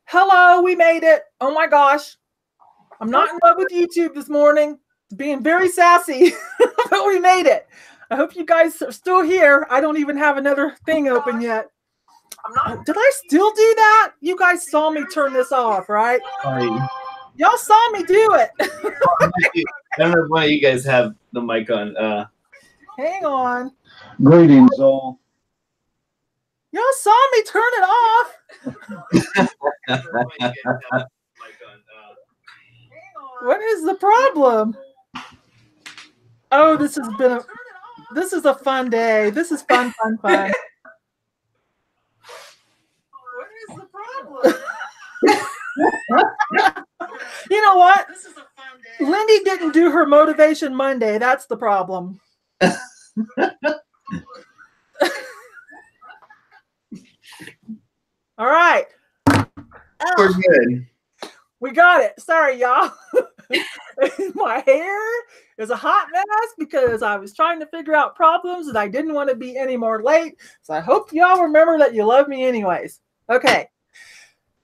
Hello, we made it. Oh my gosh. I'm not in love with YouTube this morning. It's being very sassy, but we made it. I hope you guys are still here. I don't even have another thing open yet. Did I still do that? You guys saw me turn this off, right? Y'all saw me do it. I don't know why you guys have the mic on. Hang on. Greetings, all. Y'all saw me turn it off. What is the problem? Oh, this is a fun day. This is fun. What is the problem? You know what? This is a fun day. Lindy didn't do her Motivation Monday. That's the problem. All right. We're good. We got it. Sorry, y'all. My hair is a hot mess because I was trying to figure out problems and I didn't want to be any more late. So I hope y'all remember that you love me anyways. Okay.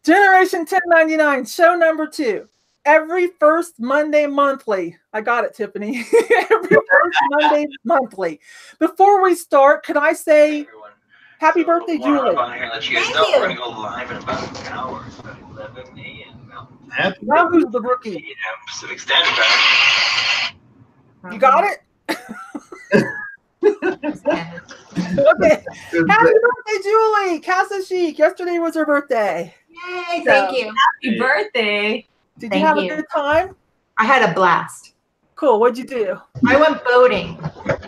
Generation 1099, show number 2. Every first Monday monthly. I got it, Tiffany. Every first Monday monthly. Before we start, can I say happy birthday, Julie? Thank you. We're going to go live in about an hour. It's about 11 a.m. Now who's the rookie? Pacific Standard Time. You got it? Okay. Happy birthday, Julie. Casa Chic. Yesterday was her birthday. Yay, thank you. Happy birthday. Did you have a good time? I had a blast. Cool. What'd you do? I went boating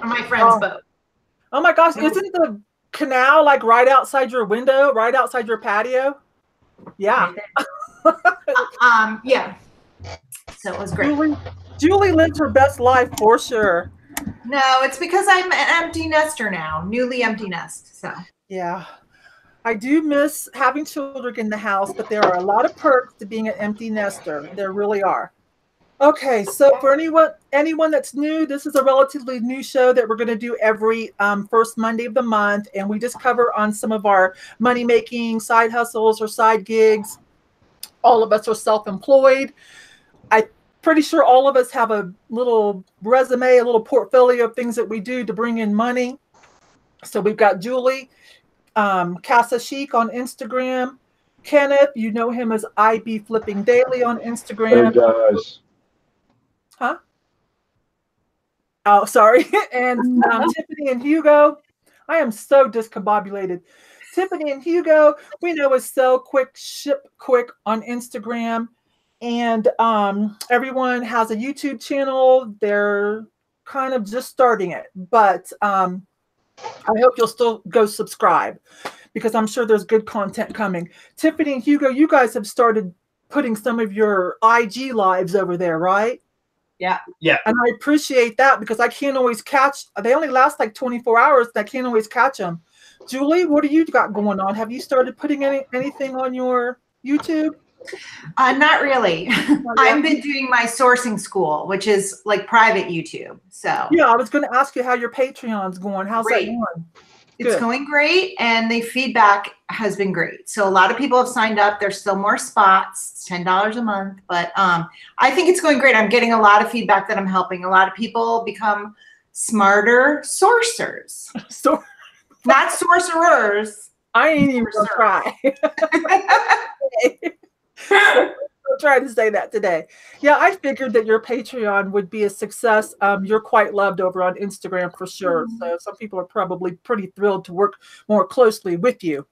on my friend's boat. Oh my gosh. Isn't the canal like right outside your window, right outside your patio? Yeah. Yeah. So it was great. Julie lived her best life for sure. No, it's because I'm an empty nester now, newly empty nest. So yeah, I do miss having children in the house, but there are a lot of perks to being an empty nester. There really are. Okay, so for anyone that's new, this is a relatively new show that we're going to do every first Monday of the month, and we just cover on some of our money-making side hustles or side gigs. All of us are self-employed. I'm pretty sure all of us have a little resume, a little portfolio of things that we do to bring in money. So we've got Julie, Casa Chic on Instagram. Kenneth, you know him as IBFlippingDaily on Instagram. Hey, guys. Huh? Oh, sorry. And Tiffany and Hugo. I am so discombobulated. Tiffany and Hugo, we know as SellQuickShipQuick on Instagram. And everyone has a YouTube channel. They're kind of just starting it. But I hope you'll still go subscribe because I'm sure there's good content coming. Tiffany and Hugo, you guys have started putting some of your IG lives over there, right? Yeah. Yeah. And I appreciate that because I can't always catch. They only last like 24 hours. And I can't always catch them. Julie, what do you got going on? Have you started putting anything on your YouTube? Not really. I've been doing my sourcing school, which is like private YouTube. So yeah, I was going to ask you how your Patreon's going. How's that going? It's going great, and the feedback has been great. So a lot of people have signed up. There's still more spots. It's $10 a month, but I think it's going great. I'm getting a lot of feedback that I'm helping a lot of people become smarter sourcers. Not sorcerers. I ain't even gonna try. I'll try to say that today. Yeah, I figured that your Patreon would be a success. You're quite loved over on Instagram for sure. So some people are probably pretty thrilled to work more closely with you.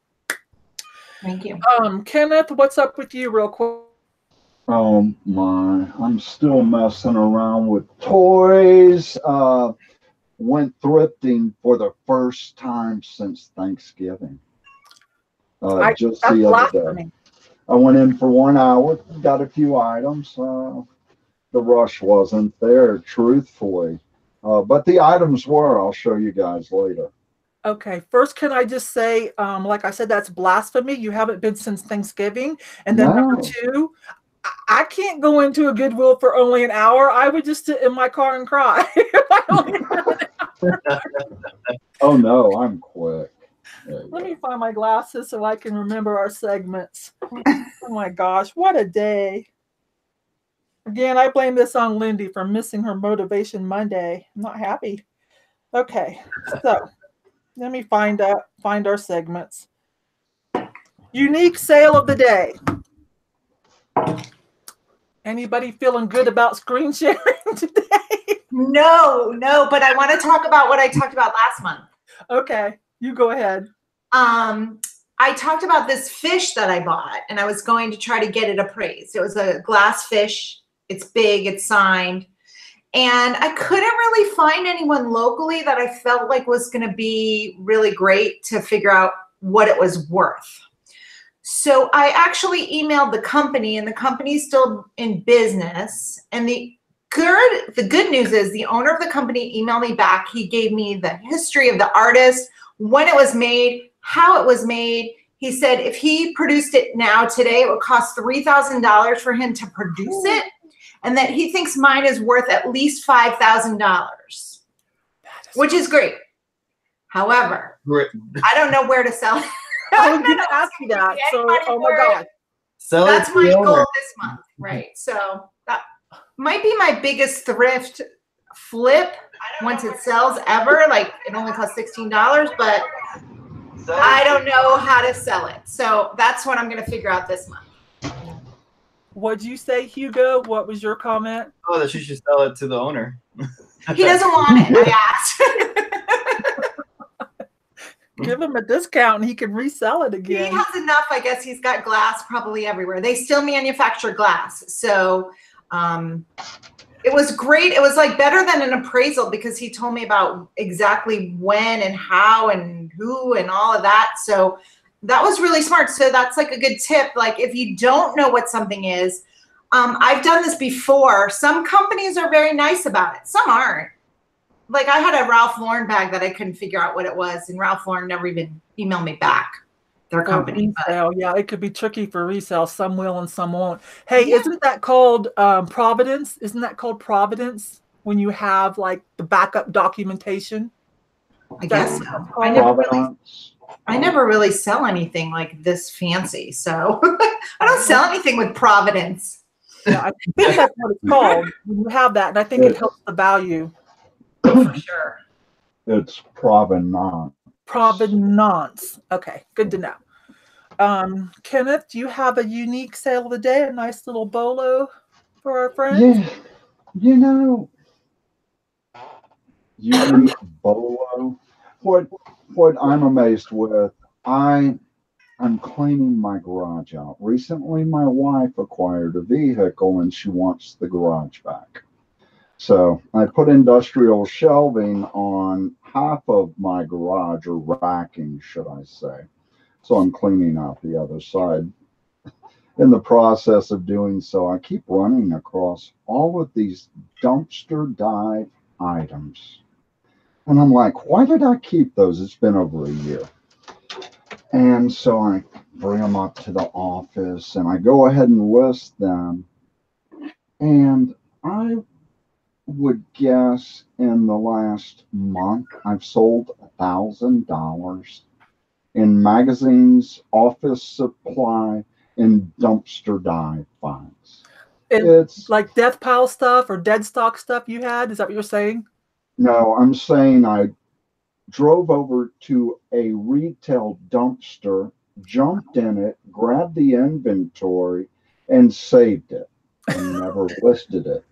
Thank you. Kenneth, what's up with you real quick? Oh my, I'm still messing around with toys. Went thrifting for the first time since Thanksgiving. Just the other day. I went in for 1 hour, got a few items. The rush wasn't there, truthfully. But the items were. I'll show you guys later. Okay. First, can I just say, like I said, that's blasphemy. You haven't been since Thanksgiving. And then number 2, I can't go into a Goodwill for only an hour. I would just sit in my car and cry. Oh, no, I'm quick. Let me find my glasses so I can remember our segments. Oh my gosh, what a day. Again, I blame this on Lindy for missing her Motivation Monday. I'm not happy. Okay, so let me find our segments. Unique sale of the day. Anybody feeling good about screen sharing today? No, but I want to talk about what I talked about last month. Okay, you go ahead. I talked about this fish that I bought, and I was going to try to get it appraised. It was a glass fish. It's big, it's signed. And I couldn't really find anyone locally that I felt like was going to be really great to figure out what it was worth. So I actually emailed the company, and the company's still in business. And the good news is the owner of the company emailed me back. He gave me the history of the artist, when it was made, how it was made. He said if he produced it now today, it would cost $3,000 for him to produce it, and that he thinks mine is worth at least $5,000, which is great. However, I don't know where to sell it. I was going to ask you that. So, oh my God. That's my goal this month, right? So that might be my biggest thrift flip once it sells ever. Like, it only costs $16, but I don't know how to sell it. So that's what I'm going to figure out this month. What'd you say, Hugo? What was your comment? Oh, that you should sell it to the owner. He doesn't want it, I asked. Give him a discount and he can resell it again. He has enough. I guess he's got glass probably everywhere. They still manufacture glass. So it was great. It was like better than an appraisal because he told me about exactly when and how and who and all of that. So that was really smart. So that's like a good tip. Like if you don't know what something is, I've done this before. Some companies are very nice about it. Some aren't. Like I had a Ralph Lauren bag that I couldn't figure out what it was, and Ralph Lauren never even emailed me back. Their company. Resale. Yeah, it could be tricky for resale. Some will and some won't. Hey, isn't that called Providence? Isn't that called Providence when you have like the backup documentation? I guess so. I never really sell anything like this fancy, so I don't sell anything with Providence. Yeah, I think that's what it's called when you have that, and I think it helps the value. For sure. It's provenance. Provenance. Okay, good to know. Kenneth, do you have a unique sale of the day? A nice little bolo for our friends? Yeah, you know, unique bolo. What I'm amazed with, I'm cleaning my garage out. Recently, my wife acquired a vehicle and she wants the garage back. So I put industrial shelving on half of my garage, or racking, should I say. So I'm cleaning out the other side. In the process of doing so, I keep running across all of these dumpster dive items. And I'm like, why did I keep those? It's been over a year. And so I bring them up to the office and I go ahead and list them. And I would guess in the last month I've sold $1,000 in magazines, office supply, and dumpster dive finds. It's like death pile stuff or dead stock stuff you had? Is that what you're saying? No, I'm saying I drove over to a retail dumpster, jumped in it, grabbed the inventory, and saved it and never listed it.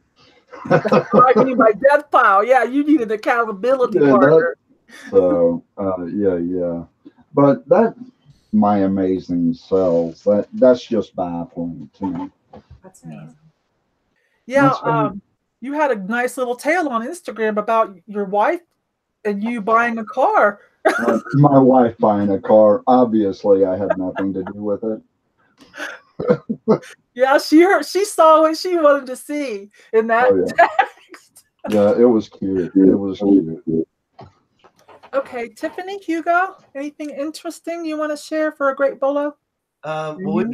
I need my death pile. Yeah, you need an accountability partner. Yeah. But that, my amazing sales, that's just baffling to me. That's amazing. Yeah, you had a nice little tale on Instagram about your wife and you buying a car. My wife buying a car. Obviously, I had nothing to do with it. Yeah, she saw what she wanted to see in that text. Yeah, it was cute. It was cute. Okay, Tiffany, Hugo, anything interesting you want to share for a great bolo? We've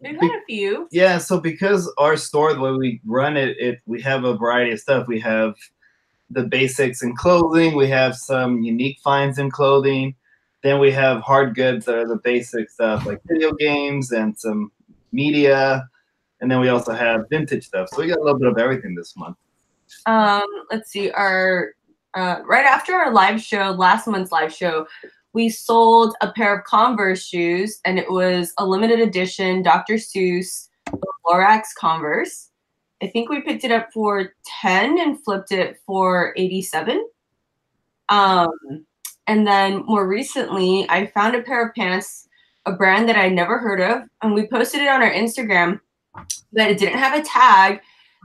had a few. Yeah, so because our store, the way we run it, we have a variety of stuff. We have the basics in clothing. We have some unique finds in clothing. Then we have hard goods that are the basic stuff like video games and some media. And then we also have vintage stuff. So we got a little bit of everything this month. Let's see. Our right after our live show, last month's live show, we sold a pair of Converse shoes, and it was a limited edition Dr. Seuss Lorax Converse. I think we picked it up for 10 and flipped it for 87. And then more recently, I found a pair of pants, a brand that I never heard of, and we posted it on our Instagram, but it didn't have a tag.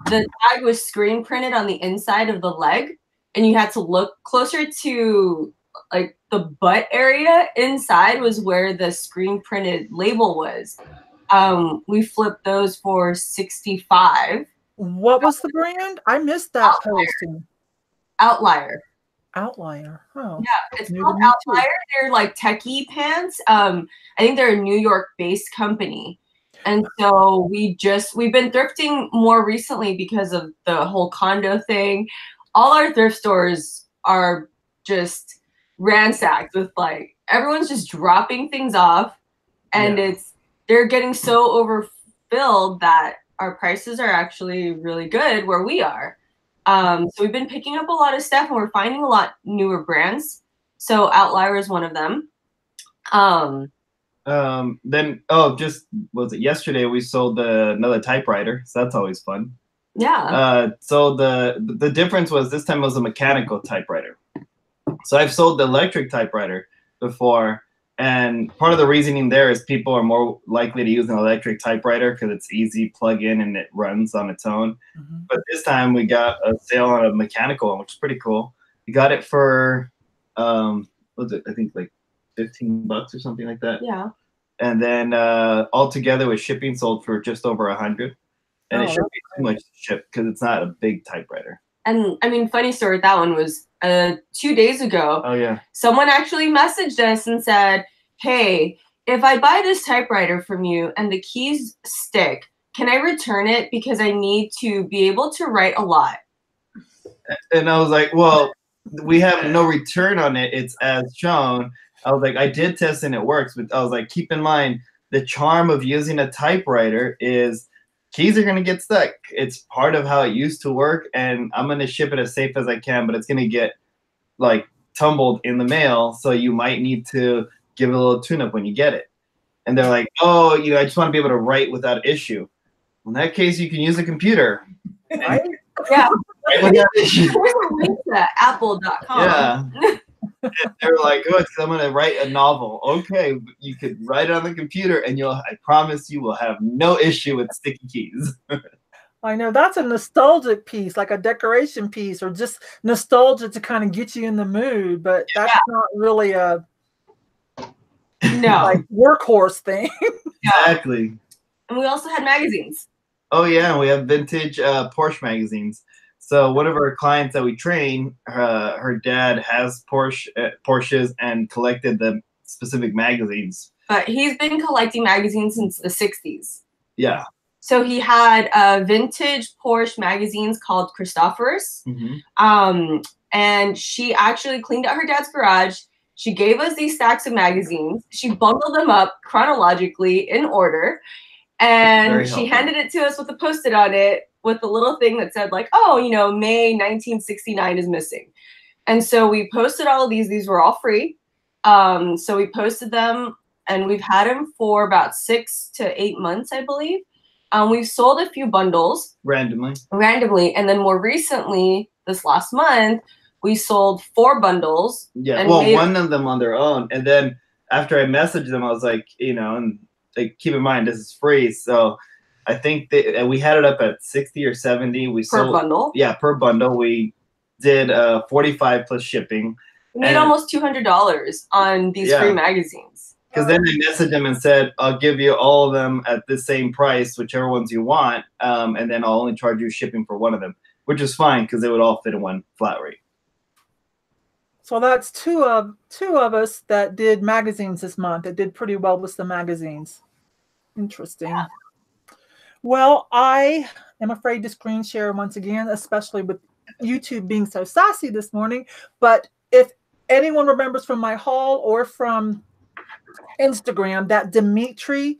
The tag was screen printed on the inside of the leg, and you had to look closer to like the butt area. Inside was where the screen printed label was. We flipped those for 65. What was the brand? I missed that posting. Outlier. Outlier. Oh. Yeah, it's called Outlier. They're like techie pants. I think they're a New York-based company. And so we've been thrifting more recently because of the whole condo thing. All our thrift stores are just ransacked with like everyone's just dropping things off, and they're getting so overfilled that our prices are actually really good where we are. So we've been picking up a lot of stuff, and we're finding a lot newer brands. So Outlier is one of them. Just was it yesterday we sold another typewriter, so that's always fun. Yeah. So the difference was this time it was a mechanical typewriter. So I've sold the electric typewriter before, and part of the reasoning there is people are more likely to use an electric typewriter because it's easy plug in and it runs on its own. Mm-hmm. But this time we got a sale on a mechanical one, which is pretty cool. We got it for what was it? I think like $15 or something like that. Yeah. And then altogether with shipping sold for just over 100. And it shouldn't be too much to ship because it's not a big typewriter. And I mean, funny story with that one was 2 days ago. Oh yeah. Someone actually messaged us and said, "Hey, if I buy this typewriter from you and the keys stick, can I return it because I need to be able to write a lot?" And I was like, well, we have no return on it. It's as shown. I was like, I did test and it works, but I was like, keep in mind, the charm of using a typewriter is keys are going to get stuck. It's part of how it used to work, and I'm going to ship it as safe as I can, but it's going to get like tumbled in the mail, so you might need to give it a little tune-up when you get it. And they're like, oh, I just want to be able to write without issue. In that case, you can use a computer. Right? Yeah. Write without issue. There's a link to apple.com. Yeah. They're like, oh, I'm going to write a novel. Okay, you could write it on the computer, and I promise you will have no issue with sticky keys. I know that's a nostalgic piece, like a decoration piece, or just nostalgia to kind of get you in the mood. But that's not really a like workhorse thing. Exactly. And we also had magazines. Oh yeah, we have vintage Porsche magazines. So one of our clients that we train, her dad has Porsches and collected the specific magazines. But he's been collecting magazines since the 60s. Yeah. So he had vintage Porsche magazines called Christophorus. Mm-hmm. And she actually cleaned out her dad's garage. She gave us these stacks of magazines. She bundled them up chronologically in order. And she handed it to us with a Post-it on it with a little thing that said like, oh, May 1969 is missing. And so we posted all of these. These were all free. So we posted them, and we've had them for about 6 to 8 months, I believe. We've sold a few bundles. Randomly. And then more recently, this last month, we sold 4 bundles. Yeah, well, one of them on their own. And then after I messaged them, I was like, and like, keep in mind, this is free. So I think we had it up at 60 or 70. We sold per bundle. Yeah, per bundle. We did 45 plus shipping. We made almost $200 on these free magazines. Because then I messaged them and said, I'll give you all of them at the same price, whichever ones you want, and then I'll only charge you shipping for one of them, which is fine because they would all fit in one flat rate. So that's two of us that did magazines this month. That did pretty well with the magazines. Interesting. Yeah. Well, I am afraid to screen share once again, especially with YouTube being so sassy this morning. But if anyone remembers from my haul or from Instagram, that Dimitri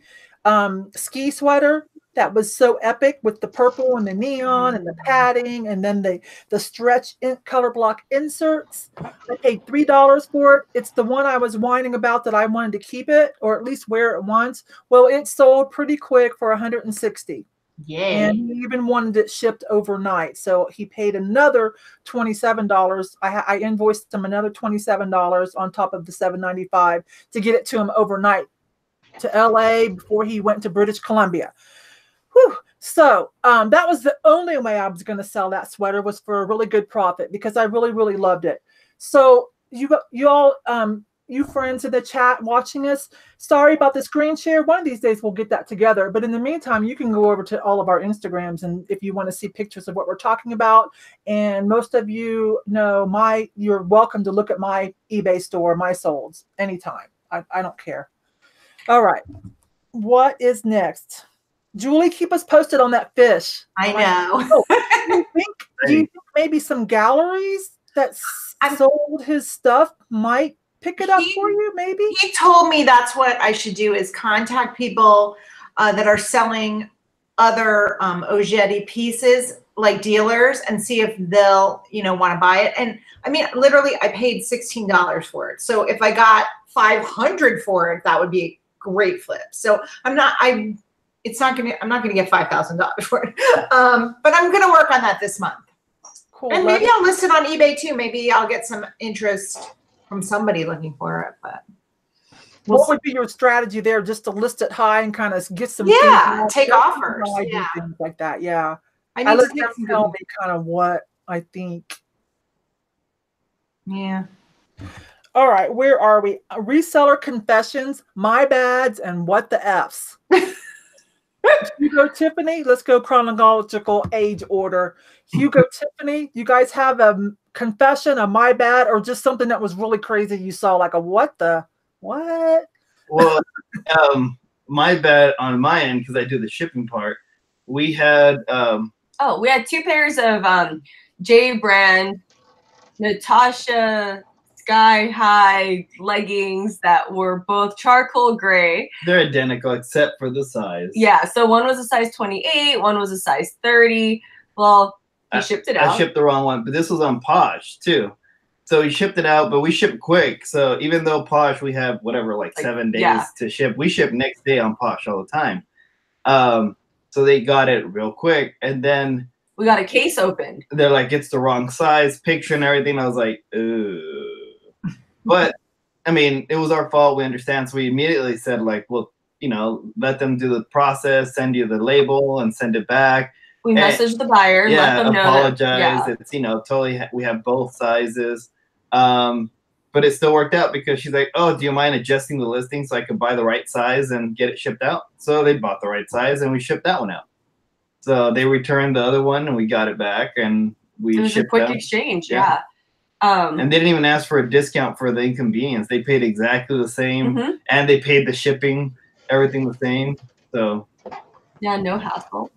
ski sweater that was so epic with the purple and the neon and the padding and then the stretch color block inserts. I paid $3 for it. It's the one I was whining about that I wanted to keep it or at least wear it once. Well, it sold pretty quick for $160. Yeah. And he even wanted it shipped overnight. So he paid another $27. I invoiced him another $27 on top of the $7.95 to get it to him overnight to LA before he went to British Columbia. Whew. So that was the only way I was going to sell that sweater, was for a really good profit, because I really, really loved it. So you all, you friends in the chat watching us, sorry about the screen share. One of these days we'll get that together. But in the meantime, you can go over to all of our Instagrams, and if you want to see pictures of what we're talking about, and most of you know you're welcome to look at my eBay store, my solds, anytime. I don't care. All right. What is next? Julie, keep us posted on that fish. I know. Do you think maybe some galleries that sold his stuff might pick it up for you, maybe? He told me that's what I should do, is contact people that are selling other Oggetti pieces, like dealers, and see if they'll, want to buy it. And I mean, literally, I paid $16 for it. So if I got $500 for it, that would be a great flip. So I'm not gonna get $5,000 for it. But I'm gonna work on that this month. Cool. And maybe I'll list it on eBay too. Maybe I'll get some interest from somebody looking for it. But what would be your strategy there? Just to list it high and kind of get some take offers. Do things like that. Yeah. I let them tell me kind of what I think. Yeah. All right, where are we? Reseller Confessions, My Bads, and What the F's. Hugo, Tiffany, let's go chronological age order. Hugo, Tiffany, you guys have a confession, a my bad, or just something that was really crazy you saw, like a what? Well, my bad on my end, because I do the shipping part. We had we had 2 pairs of J brand Natasha Sky High leggings that were both charcoal gray. They're identical except for the size. Yeah, so one was a size 28, one was a size 30. Well, he shipped it out. I shipped the wrong one, but this was on Posh too. So he shipped it out, but we ship quick. So even though Posh, we have whatever, like 7 days to ship, we ship next day on Posh all the time. So they got it real quick, and then we got a case opened. They're like, it's the wrong size, picture and everything. I was like, ooh. But I mean, it was our fault. We understand. So we immediately said, like, well, let them do the process, send you the label, and send it back. We messaged the buyer, let them know. Apologize. It's totally. We have both sizes, but it still worked out because she's like, oh, do you mind adjusting the listing so I can buy the right size and get it shipped out? So they bought the right size and we shipped that one out. So they returned the other one and we got it back and we shipped it. It was a quick exchange, yeah. And they didn't even ask for a discount for the inconvenience. They paid exactly the same, and they paid the shipping, everything the same. So yeah, no hassle.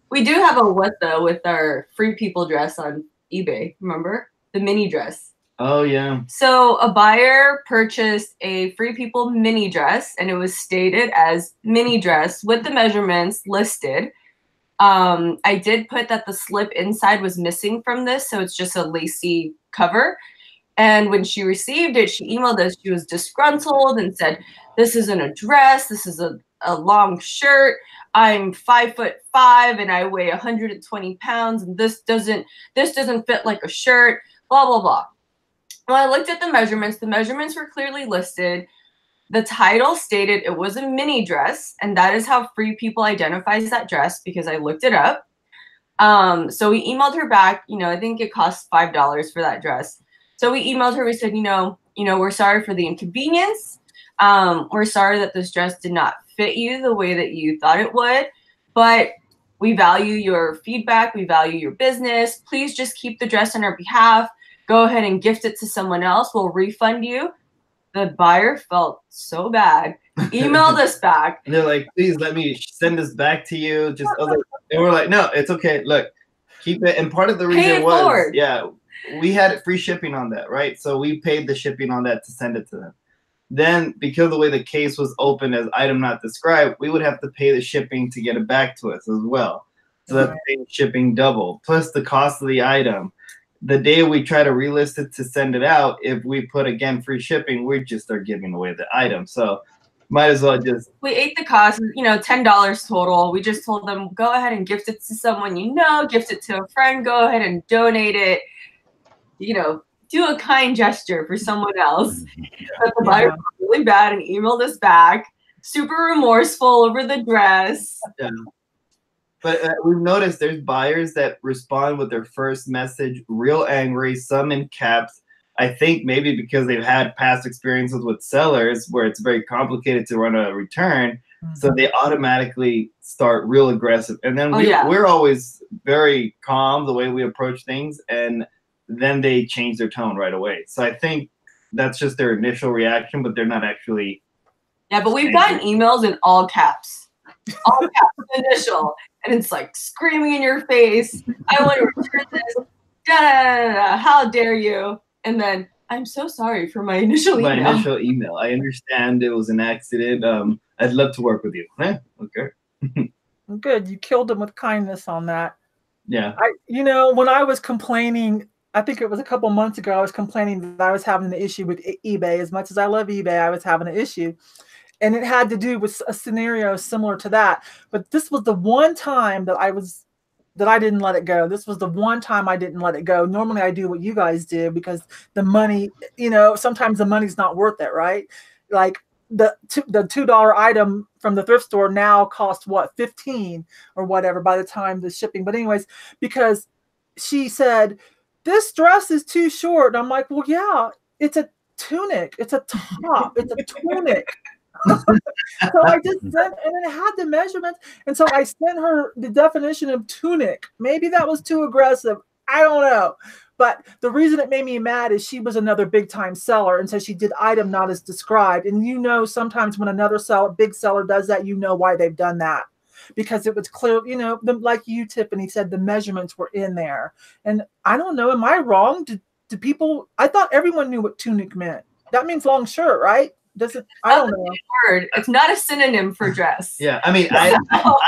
We do have a what though with our Free People dress on eBay. Remember the mini dress? Oh yeah. So a buyer purchased a Free People mini dress, and it was stated as mini dress with the measurements listed. I did put that the slip inside was missing from this, so it's just a lacy cover. And when she received it, she emailed us. She was disgruntled and said, "This isn't a dress. This is a long shirt. I'm 5'5" and I weigh 120 pounds, and this doesn't fit like a shirt." Blah blah blah. When I looked at the measurements were clearly listed. The title stated it was a mini dress, and that is how Free People identifies that dress because I looked it up. So we emailed her back. I think it cost $5 for that dress. So we emailed her. We said, we're sorry for the inconvenience. We're sorry that this dress did not fit you the way that you thought it would, but we value your feedback. We value your business. Please just keep the dress on our behalf. Go ahead and gift it to someone else. We'll refund you. The buyer felt so bad, emailed us back. And they're like, please let me send this back to you. And we're like, no, it's okay. Look, keep it. And part of the reason was, we had free shipping on that, right? So we paid the shipping on that to send it to them. Then, because of the way the case was opened as item not described, we would have to pay the shipping to get it back to us as well. So that's paying shipping double, plus the cost of the item. The day we try to relist it to send it out, if we put, again, free shipping, we just start giving away the item. So might as well just... We ate the cost, you know, $10 total. We just told them, go ahead and gift it to someone you know, gift it to a friend, go ahead and donate it. You know, do a kind gesture for someone else. But the buyer was really bad and emailed us back, super remorseful over the dress. Yeah. But we've noticed there's buyers that respond with their first message real angry, some in caps. I think maybe because they've had past experiences with sellers where it's very complicated to run a return, so they automatically start real aggressive. And then we're always very calm the way we approach things, and then they change their tone right away. So I think that's just their initial reaction, but they're not actually. Yeah, but we've gotten emails in all caps. All caps initial. And it's like screaming in your face. I want to return this. Da, da, da, da, how dare you? And then, I'm so sorry for my initial email. My initial email. I understand it was an accident. I'd love to work with you. Okay. Good. You killed them with kindness on that. Yeah. You know, when I was complaining, I think it was a couple months ago, I was complaining that I was having an issue with eBay. As much as I love eBay, I was having an issue. And it had to do with a scenario similar to that. But this was the one time that I didn't let it go. This was the one time I didn't let it go. Normally I do what you guys do because the money, you know, sometimes the money's not worth it, right? Like the $2 item from the thrift store now costs what, 15 or whatever by the time the shipping. But anyways, because she said, this dress is too short. And I'm like, well, yeah, it's a tunic. It's a top. It's a tunic. So I just sent, and it had the measurements, and so I sent her the definition of tunic. Maybe that was too aggressive. I don't know. But the reason it made me mad is she was another big time seller, and so she did item not as described. And you know, sometimes when another big seller does that, you know why they've done that, because it was clear, you know, like you, Tiffany, said, the measurements were in there. And I don't know, am I wrong? Do people? I thought everyone knew what tunic meant. That means long shirt, right? Does it? I don't know. Word. It's not a synonym for dress. Yeah, I mean, I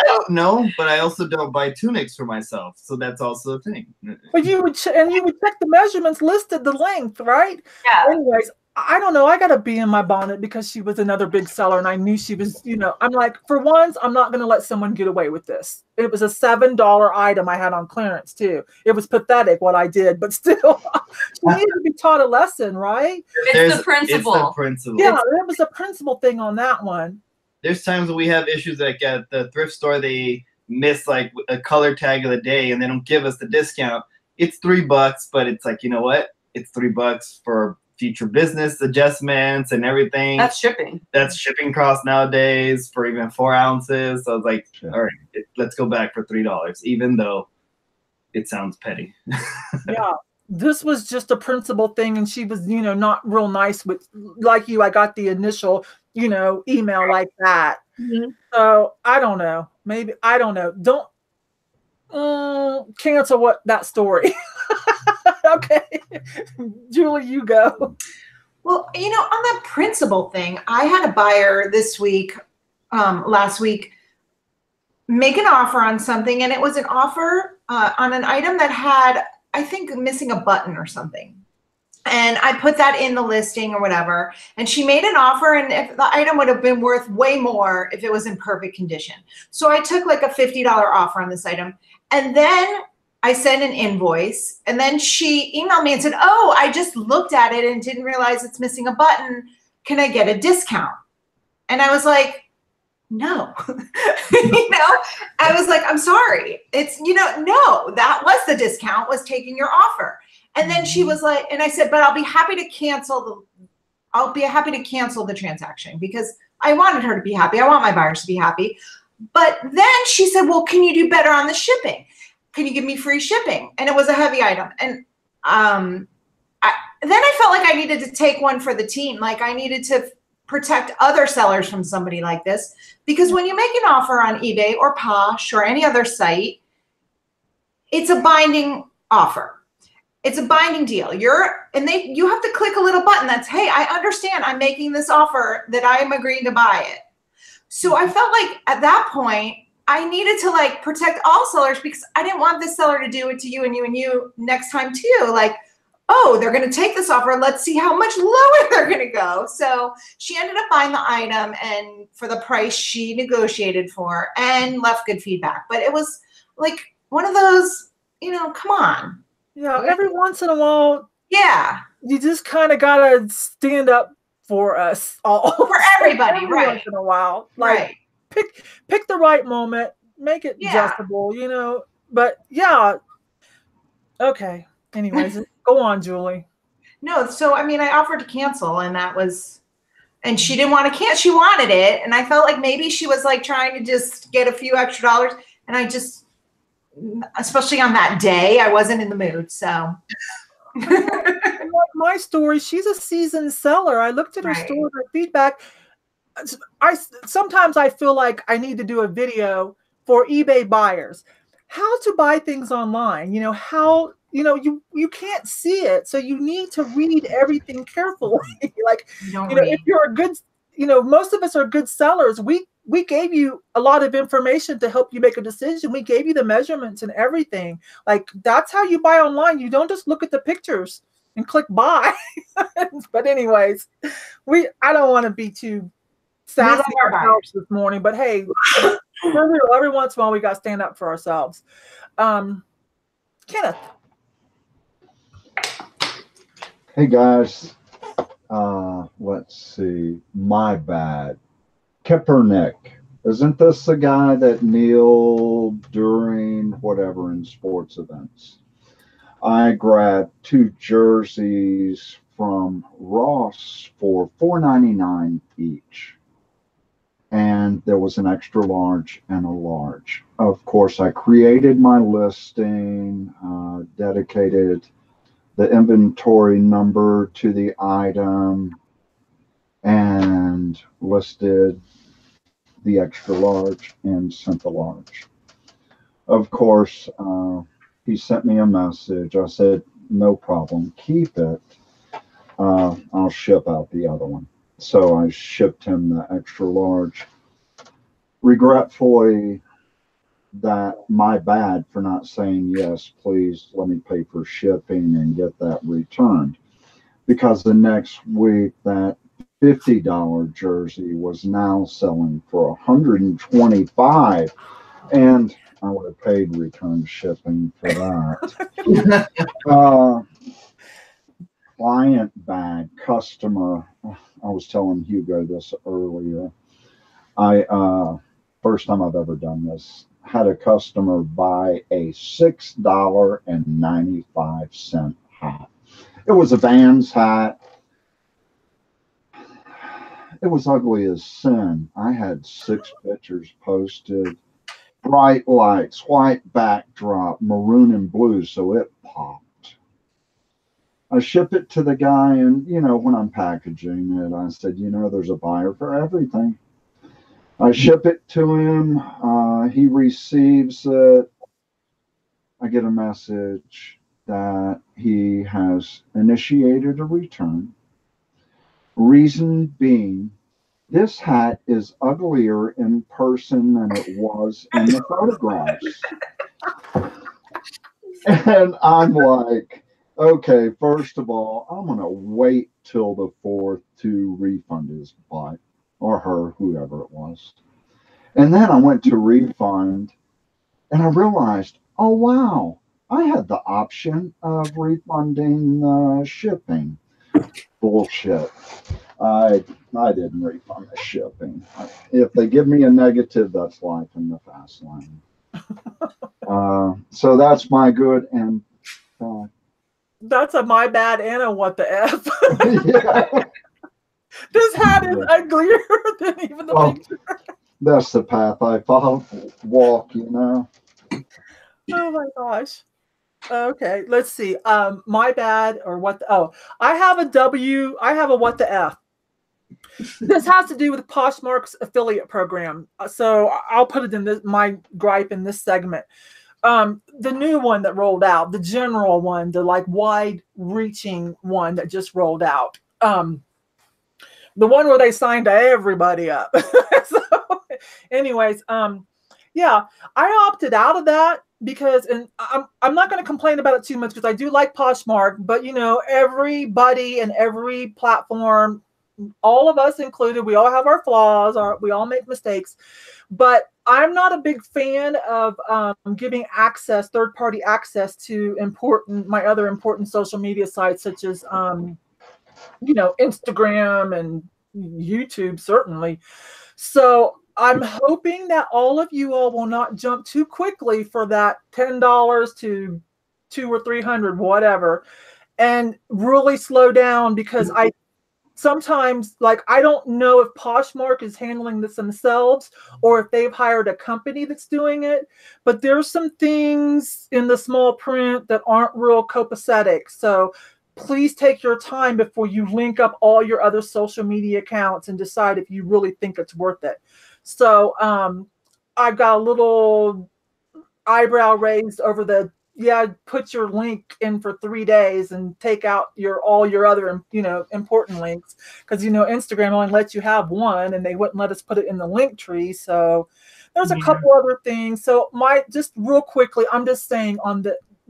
don't know, but I also don't buy tunics for myself, so that's also a thing. But you would check the measurements listed, the length, right? Yeah. Anyways, I don't know. I got a bee in my bonnet because she was another big seller, and I knew she was. You know, I'm like, for once, I'm not going to let someone get away with this. It was a $7 item I had on clearance too. It was pathetic what I did, but still, she needed to be taught a lesson, right? It's the principle. It's the principle. Yeah, there was a principle thing on that one. There's times when we have issues like at the thrift store, they miss like a color tag of the day and they don't give us the discount. It's $3, but it's like, you know what? It's $3 for future business adjustments and everything. That's shipping. That's shipping costs nowadays for even 4 ounces. So I was like, all right, let's go back for $3, even though it sounds petty. Yeah. This was just a principle thing, and she was, you know, not real nice with, like you, I got the initial, you know, email like that. Mm-hmm. So I don't know. Maybe, I don't know. Don't cancel that story. Okay. Julie, you go. Well, you know, on that principle thing, I had a buyer this week, last week, make an offer on something, and it was an offer on an item that had, I think, missing a button or something. And I put that in the listing or whatever, and she made an offer, and if the item would have been worth way more if it was in perfect condition. So I took like a $50 offer on this item, and then I sent an invoice, and then she emailed me and said, oh, I just looked at it and didn't realize it's missing a button. Can I get a discount? And I was like, no. You know, I was like, I'm sorry. It's, you know, no, that was the discount, was taking your offer. And then she was like, and I said, but I'll be happy to cancel the transaction, because I wanted her to be happy. I want my buyers to be happy. But then she said, well, can you do better on the shipping? Can you give me free shipping? And it was a heavy item. And then I felt like I needed to take one for the team. Like I needed to protect other sellers from somebody like this, because when you make an offer on eBay or Posh or any other site, it's a binding offer. It's a binding deal. You have to click a little button that's, hey, I understand I'm making this offer that I'm agreeing to buy it. So I felt like at that point, I needed to like protect all sellers because I didn't want this seller to do it to you and you and you next time too. Like, oh, they're going to take this offer. Let's see how much lower they're going to go. So she ended up buying the item and for the price she negotiated for and left good feedback. But it was like one of those, you know, come on. Yeah, every once in a while, yeah, you just kind of got to stand up for us all. For everybody, every right. once in a while. Like, pick the right moment, make it adjustable, you know. But yeah. Okay. Anyways, go on, Julie. No, so I mean, I offered to cancel, and that was, and she didn't want to cancel. She wanted it, and I felt like maybe she was like trying to just get a few extra dollars, and I just, especially on that day, I wasn't in the mood. So, my story, she's a seasoned seller. I looked at her store, her feedback. Sometimes I feel like I need to do a video for eBay buyers, how to buy things online. You know, how, you know, you can't see it, so you need to read everything carefully. Like, you know, if you're a good, you know, most of us are good sellers. We gave you a lot of information to help you make a decision. We gave you the measurements and everything. Like, that's how you buy online. You don't just look at the pictures and click buy. But anyways, I don't want to be too sassy ourselves this morning, but hey, every once in a while we got to stand up for ourselves. Kenneth. Hey guys, let's see. My bad. Kaepernick. Isn't this the guy that kneeled during whatever in sports events? I grabbed 2 jerseys from Ross for $4.99 each. And there was an extra large and a large. Of course, I created my listing, dedicated the inventory number to the item, and listed the extra large and sent the large. Of course, he sent me a message. I said, no problem, keep it. I'll ship out the other one. So I shipped him the extra large. Regretfully, that my bad for not saying, yes, please let me pay for shipping and get that returned. Because the next week, that $50 jersey was now selling for $125, and I would have paid return shipping for that. Client bag, customer. I was telling Hugo this earlier. First time I've ever done this. Had a customer buy a $6.95 hat. It was a Vans hat. It was ugly as sin. I had 6 pictures posted. Bright lights, white backdrop, maroon and blue, so it popped. I ship it to the guy, and, you know, when I'm packaging it, I said, you know, there's a buyer for everything. I ship it to him. He receives it. I get a message that he has initiated a return. Reason being, this hat is uglier in person than it was in the photographs. And I'm like, okay, first of all, I'm going to wait till the 4th to refund his buy, or her, whoever it was. And then I went to refund, and I realized, oh, wow, I had the option of refunding shipping. Bullshit. I didn't refund the shipping. If they give me a negative, that's life in the fast lane. So that's my good and that's a my bad and a what the F. Yeah. This hat is uglier than even the picture. That's the path I walk, you know. Oh my gosh. Okay, let's see. My bad or what I have a W, I have a what the F. This has to do with Poshmark's affiliate program. So I'll put it in this, my gripe in this segment. the new one that rolled out, the general one, the like wide-reaching one that just rolled out. The one where they signed everybody up. So, anyways, yeah, I opted out of that because, and I'm not going to complain about it too much because I do like Poshmark, but you know, everybody and every platform, all of us included, we all have our flaws, we all make mistakes, but I'm not a big fan of giving access, third-party access to my other important social media sites, such as, you know, Instagram and YouTube, certainly. So I'm hoping that all of you all will not jump too quickly for that $10 to $200 or $300, whatever, and really slow down, because sometimes, like, I don't know if Poshmark is handling this themselves or if they've hired a company that's doing it, but there's some things in the small print that aren't real copacetic. So please take your time before you link up all your other social media accounts and decide if you really think it's worth it. So I've got a little eyebrow raised over the, yeah, put your link in for 3 days and take out all your other, you know, important links, because, you know, Instagram only lets you have one and they wouldn't let us put it in the link tree. So there's a couple other things. So just real quickly, I'm just saying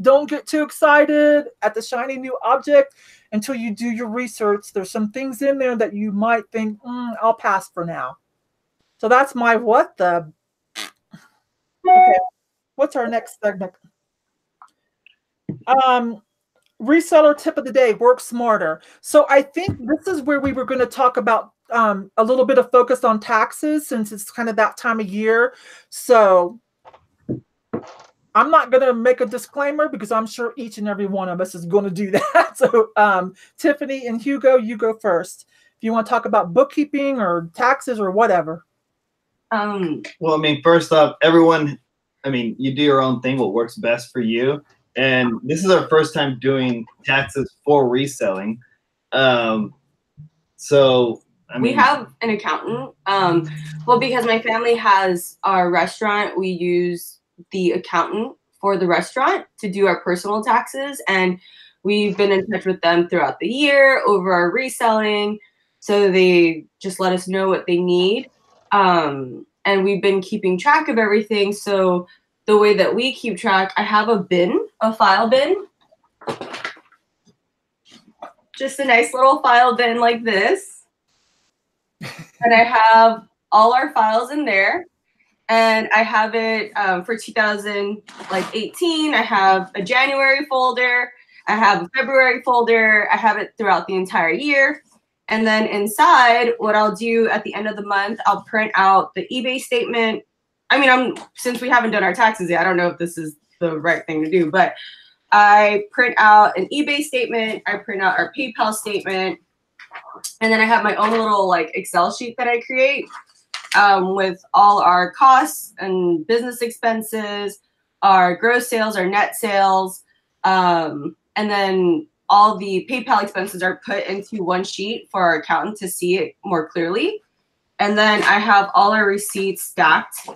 don't get too excited at the shiny new object until you do your research. There's some things in there that you might think, I'll pass for now. So that's my what the. Okay, what's our next segment? Reseller tip of the day: work smarter. So I think this is where we were going to talk about a little bit of focus on taxes, since it's kind of that time of year. So I'm not going to make a disclaimer because I'm sure each and every one of us is going to do that. So Tiffany and Hugo, you go first. If you want to talk about bookkeeping or taxes or whatever. Well, I mean, first off, everyone, I mean, you do your own thing, what works best for you. And this is our first time doing taxes for reselling. So, I mean, we have an accountant. Well, because my family has our restaurant, we use the accountant for the restaurant to do our personal taxes. And we've been in touch with them throughout the year over our reselling. So they just let us know what they need. And we've been keeping track of everything. So the way that we keep track, I have a file bin. Just a nice little file bin like this. And I have all our files in there. And I have it for 2018. I have a January folder. I have a February folder. I have it throughout the entire year. And then inside, what I'll do at the end of the month, I'll print out the eBay statement. I mean, since we haven't done our taxes yet, I don't know if this is the right thing to do, but I print out an eBay statement. I print out our PayPal statement. And then I have my own little like Excel sheet that I create with all our costs and business expenses, our gross sales, our net sales, and then all the PayPal expenses are put into one sheet for our accountant to see it more clearly. And then I have all our receipts stacked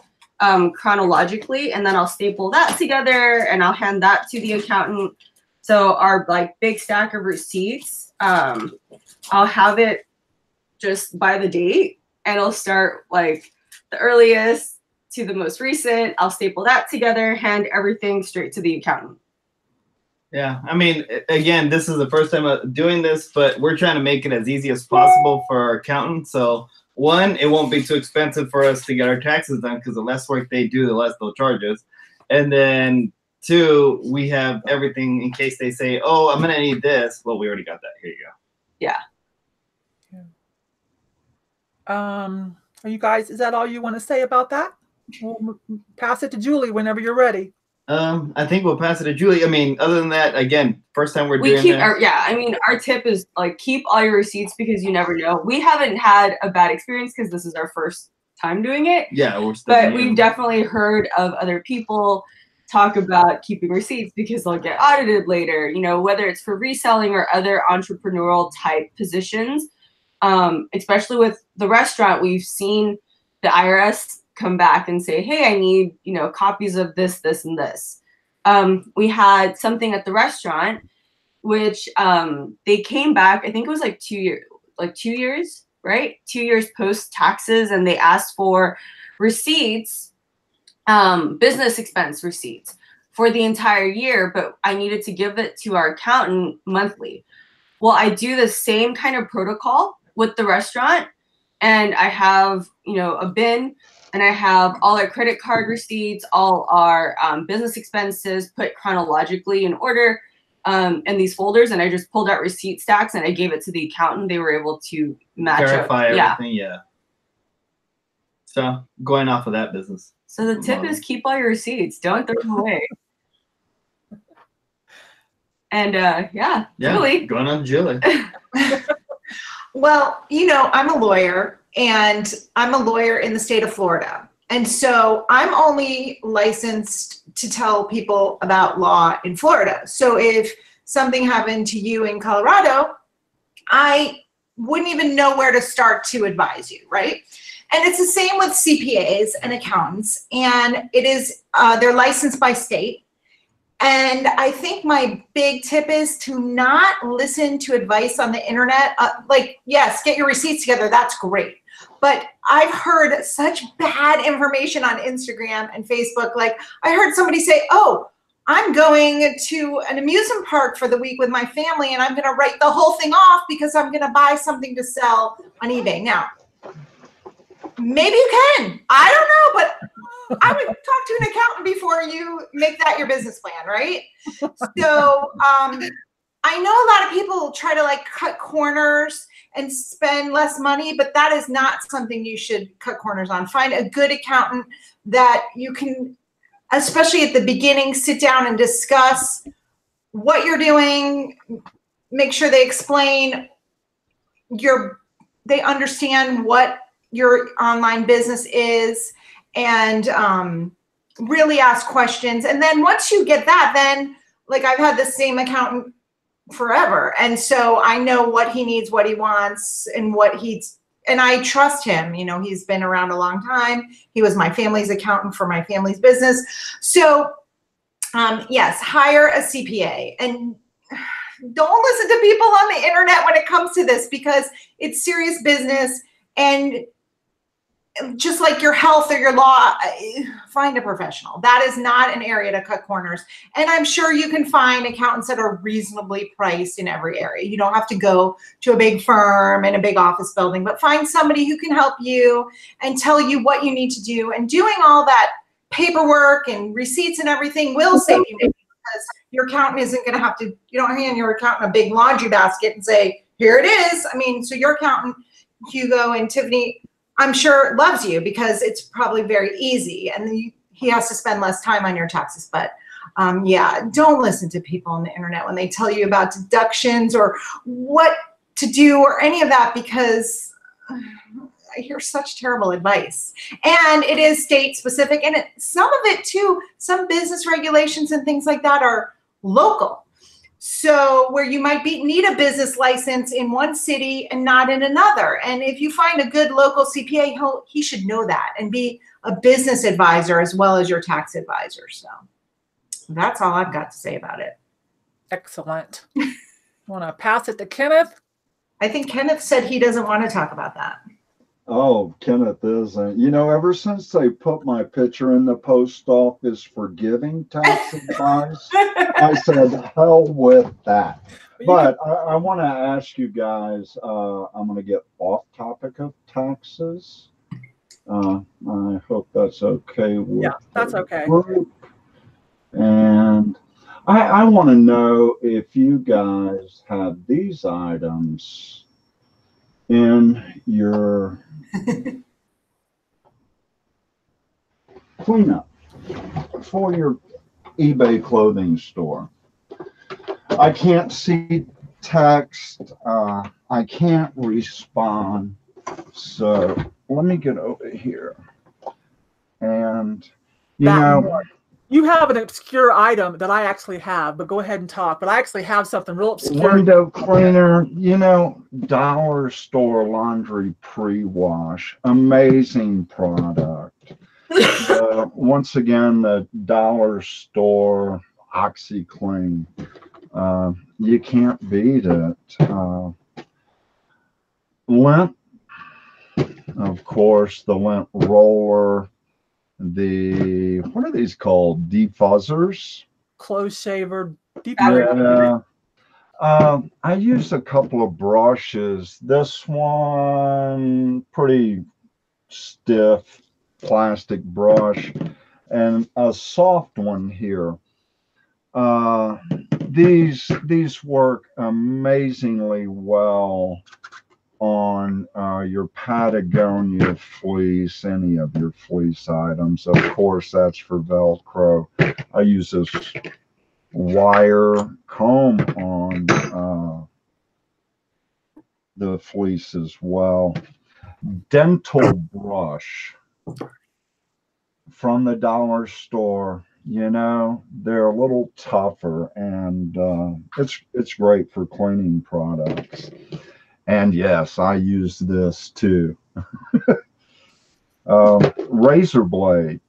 chronologically, and then I'll staple that together and I'll hand that to the accountant. So our like big stack of receipts, I'll have it just by the date, and I'll start like the earliest to the most recent. I'll staple that together, hand everything straight to the accountant. Yeah, I mean, again, this is the first time doing this, but we're trying to make it as easy as possible for our accountant. So one, it won't be too expensive for us to get our taxes done, because the less work they do, the less they'll charge us. And then two, we have everything in case they say, oh, I'm going to need this. Well, we already got that. Here you go. Yeah. Are you guys, is that all you want to say about that? We'll pass it to Julie whenever you're ready. I think we'll pass it to Julie. I mean, other than that, again, first time we're doing that. Yeah, I mean, our tip is like keep all your receipts, because you never know. We haven't had a bad experience because this is our first time doing it. Yeah, we're still but we've definitely heard of other people talk about keeping receipts because they'll get audited later, you know, whether it's for reselling or other entrepreneurial type positions. Especially with the restaurant, we've seen the IRS come back and say, hey, I need, you know, copies of this, this, and this. we had something at the restaurant, which they came back, I think it was like 2 years, right? 2 years post taxes, and they asked for receipts, business expense receipts for the entire year, but I needed to give it to our accountant monthly. Well, I do the same kind of protocol with the restaurant, and I have, you know, a bin, and I have all our credit card receipts, all our business expenses put chronologically in order in these folders, and I just pulled out receipt stacks and I gave it to the accountant. They were able to match verify up. everything. Yeah. So going off of that business. So the tip is keep all your receipts. Don't throw them away. And yeah, Julie. Going on Julie. Well, you know, I'm a lawyer, and I'm a lawyer in the state of Florida. And so I'm only licensed to tell people about law in Florida. So if something happened to you in Colorado, I wouldn't even know where to start to advise you, right? And it's the same with CPAs and accountants, and it is, they're licensed by state. And I think my big tip is to not listen to advice on the internet. Like, yes, get your receipts together. That's great. But I've heard such bad information on Instagram and Facebook. Like, I heard somebody say, oh, I'm going to an amusement park for the week with my family, and I'm going to write the whole thing off because I'm going to buy something to sell on eBay. Now, maybe you can. I don't know, but I would talk to an accountant before you make that your business plan, right? So I know a lot of people try to like cut corners and spend less money, but that is not something you should cut corners on. Find a good accountant that you can, especially at the beginning, sit down and discuss what you're doing. Make sure they explain they understand what your online business is, and really ask questions. And then once you get that, then like I've had the same accountant forever. And so I know what he needs, what he wants, and and I trust him. You know, he's been around a long time. He was my family's accountant for my family's business. So yes, hire a CPA, and don't listen to people on the internet when it comes to this, because it's serious business. And just like your health or your law, find a professional. That is not an area to cut corners. And I'm sure you can find accountants that are reasonably priced in every area. You don't have to go to a big firm and a big office building, but find somebody who can help you and tell you what you need to do. And doing all that paperwork and receipts and everything will save you money, because your accountant isn't going to have to, you don't hand your accountant a big laundry basket and say, here it is. I mean, so your accountant, Hugo and Tiffany, I'm sure loves you because it's probably very easy, and he has to spend less time on your taxes. But yeah, don't listen to people on the internet when they tell you about deductions or what to do or any of that, because I hear such terrible advice. And it is state specific, and some of it too, some business regulations and things like that are local. So where you might need a business license in one city and not in another. And if you find a good local CPA, he should know that and be a business advisor as well as your tax advisor. So that's all I've got to say about it. Excellent. Want to pass it to Kenneth? I think Kenneth said he doesn't want to talk about that. Oh, Kenneth isn't. You know, ever since they put my picture in the post office for giving tax advice, I said, hell with that. But I want to ask you guys, I'm going to get off topic of taxes. I hope that's okay with that's okay. Group. And I want to know if you guys have these items in your cleanup for your eBay clothing store. I can't see text. I can't respond. So let me get over here. And you know, you have an obscure item that I actually have, but go ahead and talk. But I actually have something real obscure. Window cleaner, you know, dollar store laundry pre-wash, amazing product. Once again, the dollar store OxyClean. You can't beat it. Lint, of course, the lint roller, what are these called? Defuzzers? Close shaver. Yeah. I use a couple of brushes. This one, pretty stiff plastic brush, and a soft one here. These work amazingly well on your Patagonia fleece, any of your fleece items. Of course, that's for Velcro. I use this wire comb on the fleece as well. Dental brush from the dollar store. You know, they're a little tougher, and it's great for cleaning products. And yes, I use this too. Razor blade.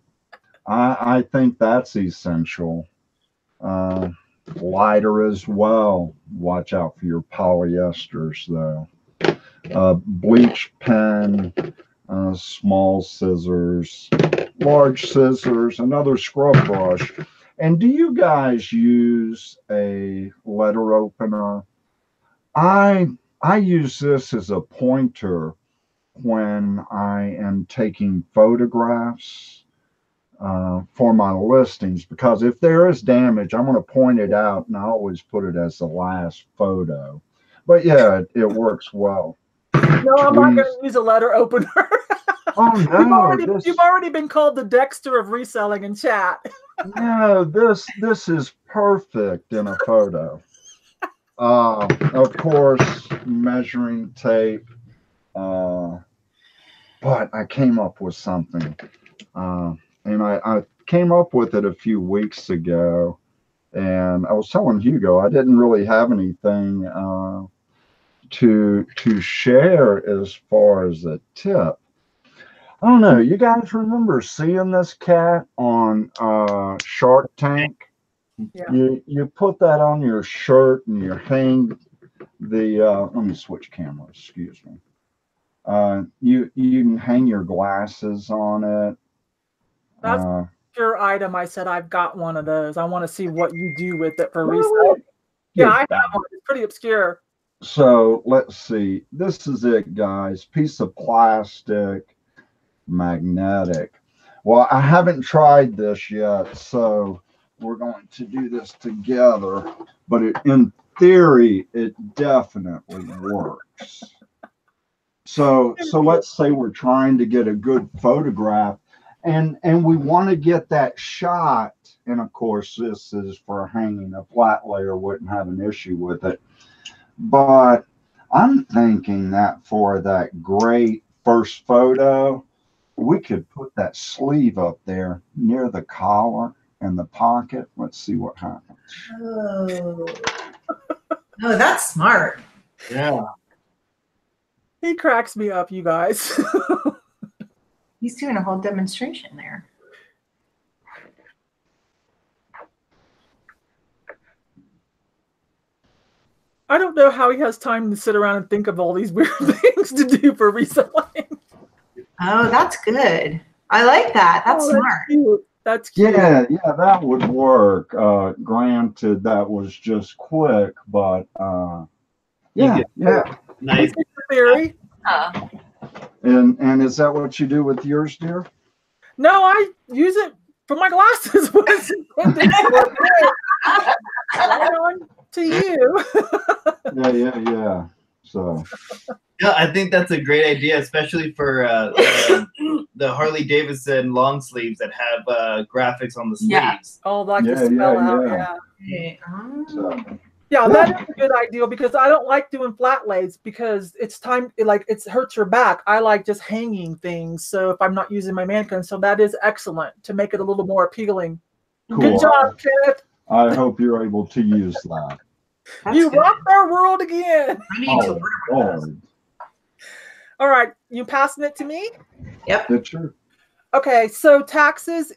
I think that's essential. Lighter as well. Watch out for your polyesters though. Bleach pen, small scissors, large scissors, another scrub brush. And do you guys use a letter opener? I use this as a pointer when I am taking photographs for my listings, because if there is damage, I'm going to point it out, and I always put it as the last photo. But yeah, it works well. No, I'm not going to use a letter opener. Oh no! You've already been called the Dexter of reselling in chat. No, this is perfect in a photo. Of course, measuring tape. But I came up with something, and I came up with it a few weeks ago. And I was telling Hugo I didn't really have anything to share as far as a tip. I don't know. You guys remember seeing this cat on Shark Tank? Yeah. You put that on your shirt and you hang the let me switch cameras, excuse me. You can hang your glasses on it. That's a pure item. I said I've got one of those. I want to see what you do with it for resale. Yeah, I have one. It's pretty obscure. So let's see. This is it, guys. Piece of plastic, magnetic. Well, I haven't tried this yet, so we're going to do this together. But in theory, it definitely works. So let's say we're trying to get a good photograph, and we want to get that shot. And of course, this is for hanging. A flat layer wouldn't have an issue with it. But I'm thinking that for that great first photo, we could put that sleeve up there near the collar and the pocket. Let's see what happens. Oh, that's smart. Yeah. He cracks me up, you guys. He's doing a whole demonstration there. I don't know how he has time to sit around and think of all these weird things to do for reselling. Oh, that's good. I like that. That's smart. Cute. That's cute. Yeah, that would work. Granted, that was just quick, but yeah. Nice theory. And is that what you do with yours, dear? No, I use it for my glasses. Right on to you. Yeah. So. Yeah, I think that's a great idea, especially for the Harley Davidson long sleeves that have graphics on the sleeves. Yeah. Oh, like the spell out. Yeah. Yeah, that is a good idea because I don't like doing flat lays because it hurts your back. I like just hanging things. So if I'm not using my mannequin, so that is excellent to make it a little more appealing. Cool. Good job, Kenneth. I hope you're able to use that. You rocked our world again. I need to order one of those. All right, you passing it to me? Yep. Picture. Okay, so taxes,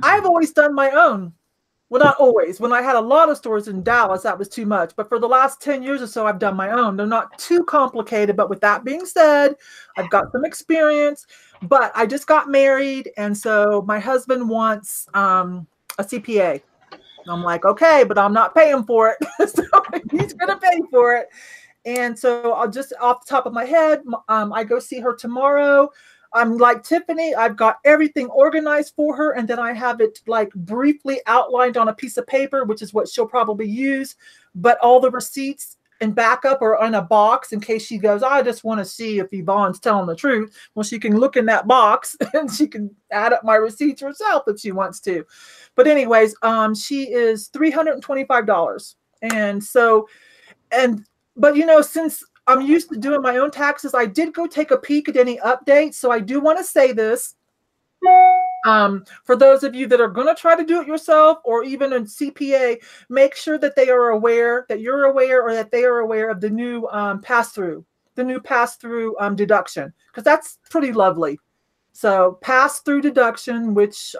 I've always done my own. Well, not always. When I had a lot of stores in Dallas, that was too much. But for the last 10 years or so, I've done my own. They're not too complicated. But with that being said, I've got some experience. But I just got married. And so my husband wants a CPA. I'm like, okay, but I'm not paying for it. So he's going to pay for it. And so I'll just off the top of my head, I go see her tomorrow. I'm like Tiffany, I've got everything organized for her, and then I have it like briefly outlined on a piece of paper, which is what she'll probably use. But all the receipts and backup are in a box in case she goes, I just want to see if Yvonne's telling the truth. Well, she can look in that box and she can add up my receipts herself if she wants to. But anyways, she is $325. And so, but you know, since I'm used to doing my own taxes, I did go take a peek at any updates. So I do want to say this. For those of you that are going to try to do it yourself or even a CPA, make sure that they are aware, that you're aware, or that they are aware of the new pass-through deduction, because that's pretty lovely. So pass-through deduction, which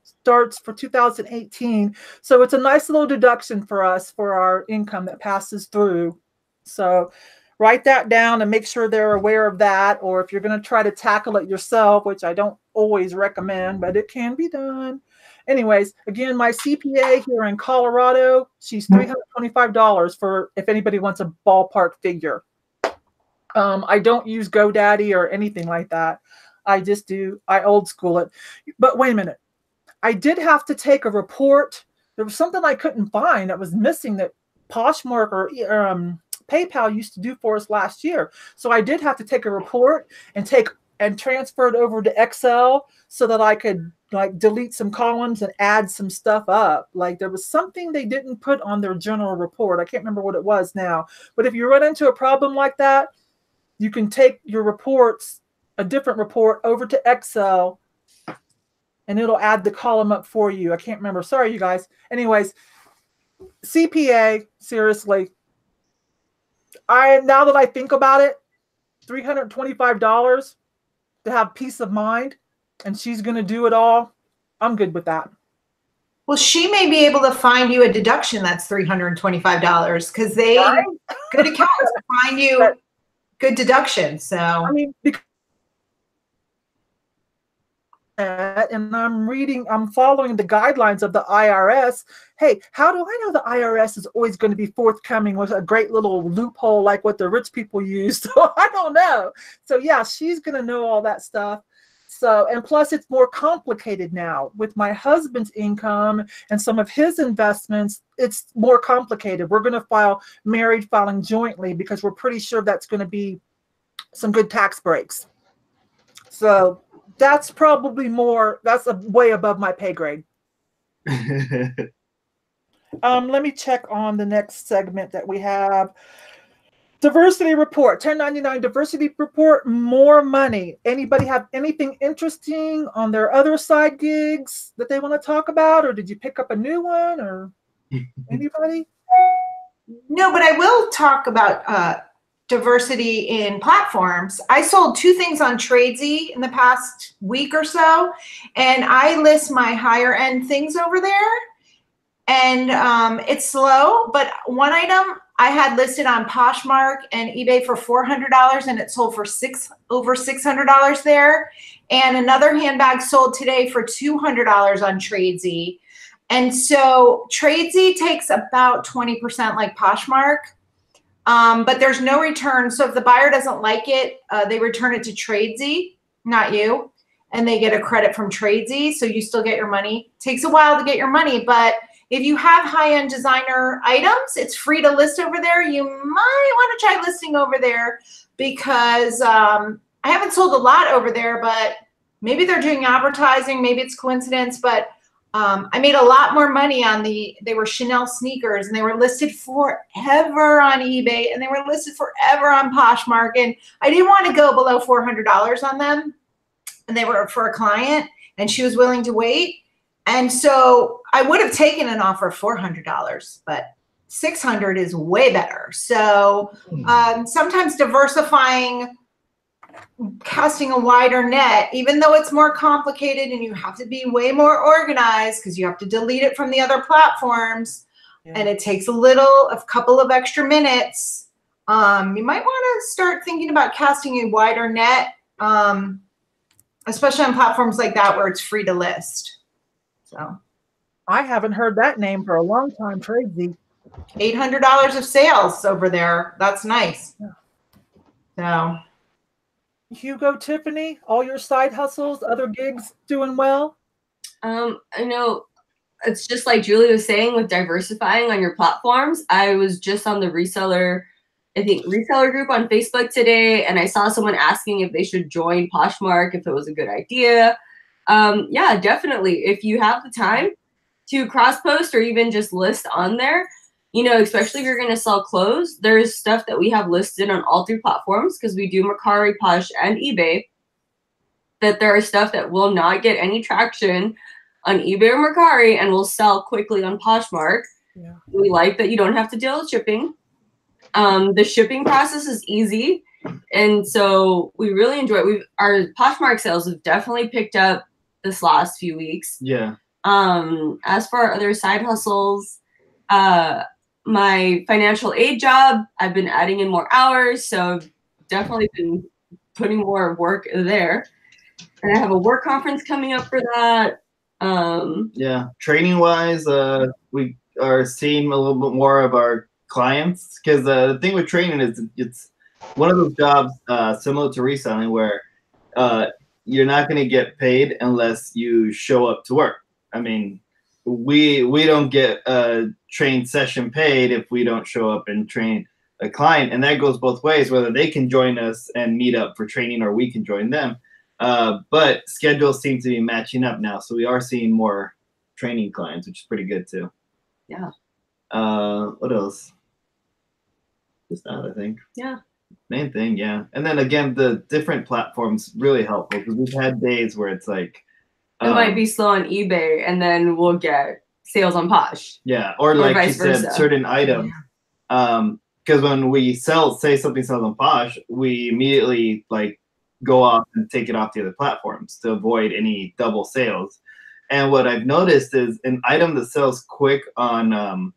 starts for 2018. So it's a nice little deduction for us for our income that passes through. So write that down and make sure they're aware of that. Or if you're going to try to tackle it yourself, which I don't always recommend, but it can be done. Anyways, again, my CPA here in Colorado, she's $325 for if anybody wants a ballpark figure. I don't use GoDaddy or anything like that. I old school it. But wait a minute. I did have to take a report. There was something I couldn't find that was missing that Poshmark or PayPal used to do for us last year. So I did have to take a report and transfer it over to Excel so that I could like delete some columns and add some stuff up. Like there was something they didn't put on their general report. I can't remember what it was now. But if you run into a problem like that, you can take your reports, a different report, over to Excel and it'll add the column up for you. I can't remember. Sorry, you guys. Anyways, CPA, seriously. Now that I think about it, $325 to have peace of mind, and she's going to do it all. I'm good with that. Well, she may be able to find you a deduction that's $325 because they good accountants find you good deduction. So I mean, and I'm following the guidelines of the IRS. Hey, how do I know the IRS is always going to be forthcoming with a great little loophole like what the rich people use? So I don't know. So yeah, she's going to know all that stuff. So, and plus it's more complicated now with my husband's income and some of his investments. It's more complicated. We're going to file married filing jointly because we're pretty sure that's going to be some good tax breaks. So that's probably that's way above my pay grade. Let me check on the next segment that we have. Diversity report, 1099 diversity report, more money. Anybody have anything interesting on their other side gigs that they want to talk about? Or did you pick up a new one or anybody? No, but I will talk about diversity in platforms. I sold 2 things on Tradesy in the past week or so, and I list my higher end things over there. And it's slow, but one item I had listed on Poshmark and eBay for $400 and it sold for over $600 there. And another handbag sold today for $200 on Tradesy. And so Tradesy takes about 20% like Poshmark, but there's no return. So if the buyer doesn't like it, they return it to Tradesy, not you, and they get a credit from Tradesy. So you still get your money. It takes a while to get your money, but if you have high-end designer items, it's free to list over there. You might want to try listing over there because I haven't sold a lot over there, but maybe they're doing advertising. Maybe it's coincidence, but I made a lot more money on they were Chanel sneakers, and they were listed forever on eBay, and they were listed forever on Poshmark, and I didn't want to go below $400 on them, and they were for a client, and she was willing to wait. And so I would have taken an offer of $400, but $600 is way better. So sometimes diversifying casting a wider net, even though it's more complicated and you have to be way more organized because you have to delete it from the other platforms, and it takes a couple of extra minutes. You might want to start thinking about casting a wider net, especially on platforms like that where it's free to list. So I haven't heard that name for a long time, Tracy. $800 of sales over there. That's nice. So, Hugo, Tiffany, all your side hustles, other gigs doing well? I know it's just like Julie was saying with diversifying on your platforms. I was just on the reseller group on Facebook today, and I saw someone asking if they should join Poshmark, if it was a good idea. Yeah, definitely. If you have the time to cross post or even just list on there, you know, especially if you're going to sell clothes, there's stuff that we have listed on all three platforms because we do Mercari, Posh, and eBay. That there are stuff that will not get any traction on eBay or Mercari and will sell quickly on Poshmark. Yeah. We like that you don't have to deal with shipping. The shipping process is easy, and so we really enjoy it. Our Poshmark sales have definitely picked up this last few weeks. Yeah. As for our other side hustles, my financial aid job, I've been adding in more hours, so I've definitely been putting more work there. And I have a work conference coming up for that. Yeah, training wise, we are seeing a little bit more of our clients because the thing with training is it's one of those jobs similar to reselling where you're not going to get paid unless you show up to work. I mean, we don't get a train session paid if we don't show up and train a client, and that goes both ways, whether they can join us and meet up for training or we can join them. But schedules seem to be matching up now, so we are seeing more training clients, which is pretty good too. Yeah. What else? Just that, I think. Yeah. Main thing, yeah. And then again, the different platforms really helpful because we've had days where it's like it might be slow on eBay, and then we'll get sales on Posh. Yeah, or like you said, certain items. Because when we say something sells on Posh, we immediately like go off and take it off the other platforms to avoid any double sales. And what I've noticed is an item that sells quick on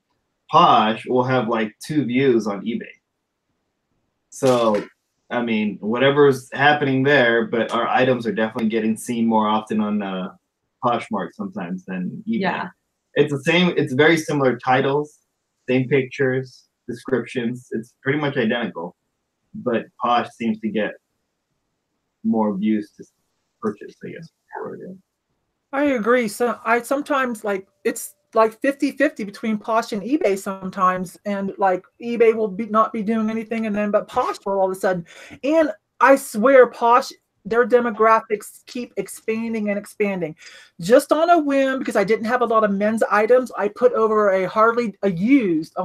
Posh will have like 2 views on eBay. So, I mean, whatever's happening there, but our items are definitely getting seen more often on Poshmark sometimes than eBay. Yeah. It's the same. It's very similar titles, same pictures, descriptions. It's pretty much identical, but Posh seems to get more views to purchase, I guess. I agree. So I sometimes like it's like 50-50 between Posh and eBay sometimes, and like eBay will not be doing anything, and then but Posh will all of a sudden. And I swear Posh, their demographics keep expanding and expanding. Just on a whim, because I didn't have a lot of men's items, I put over a used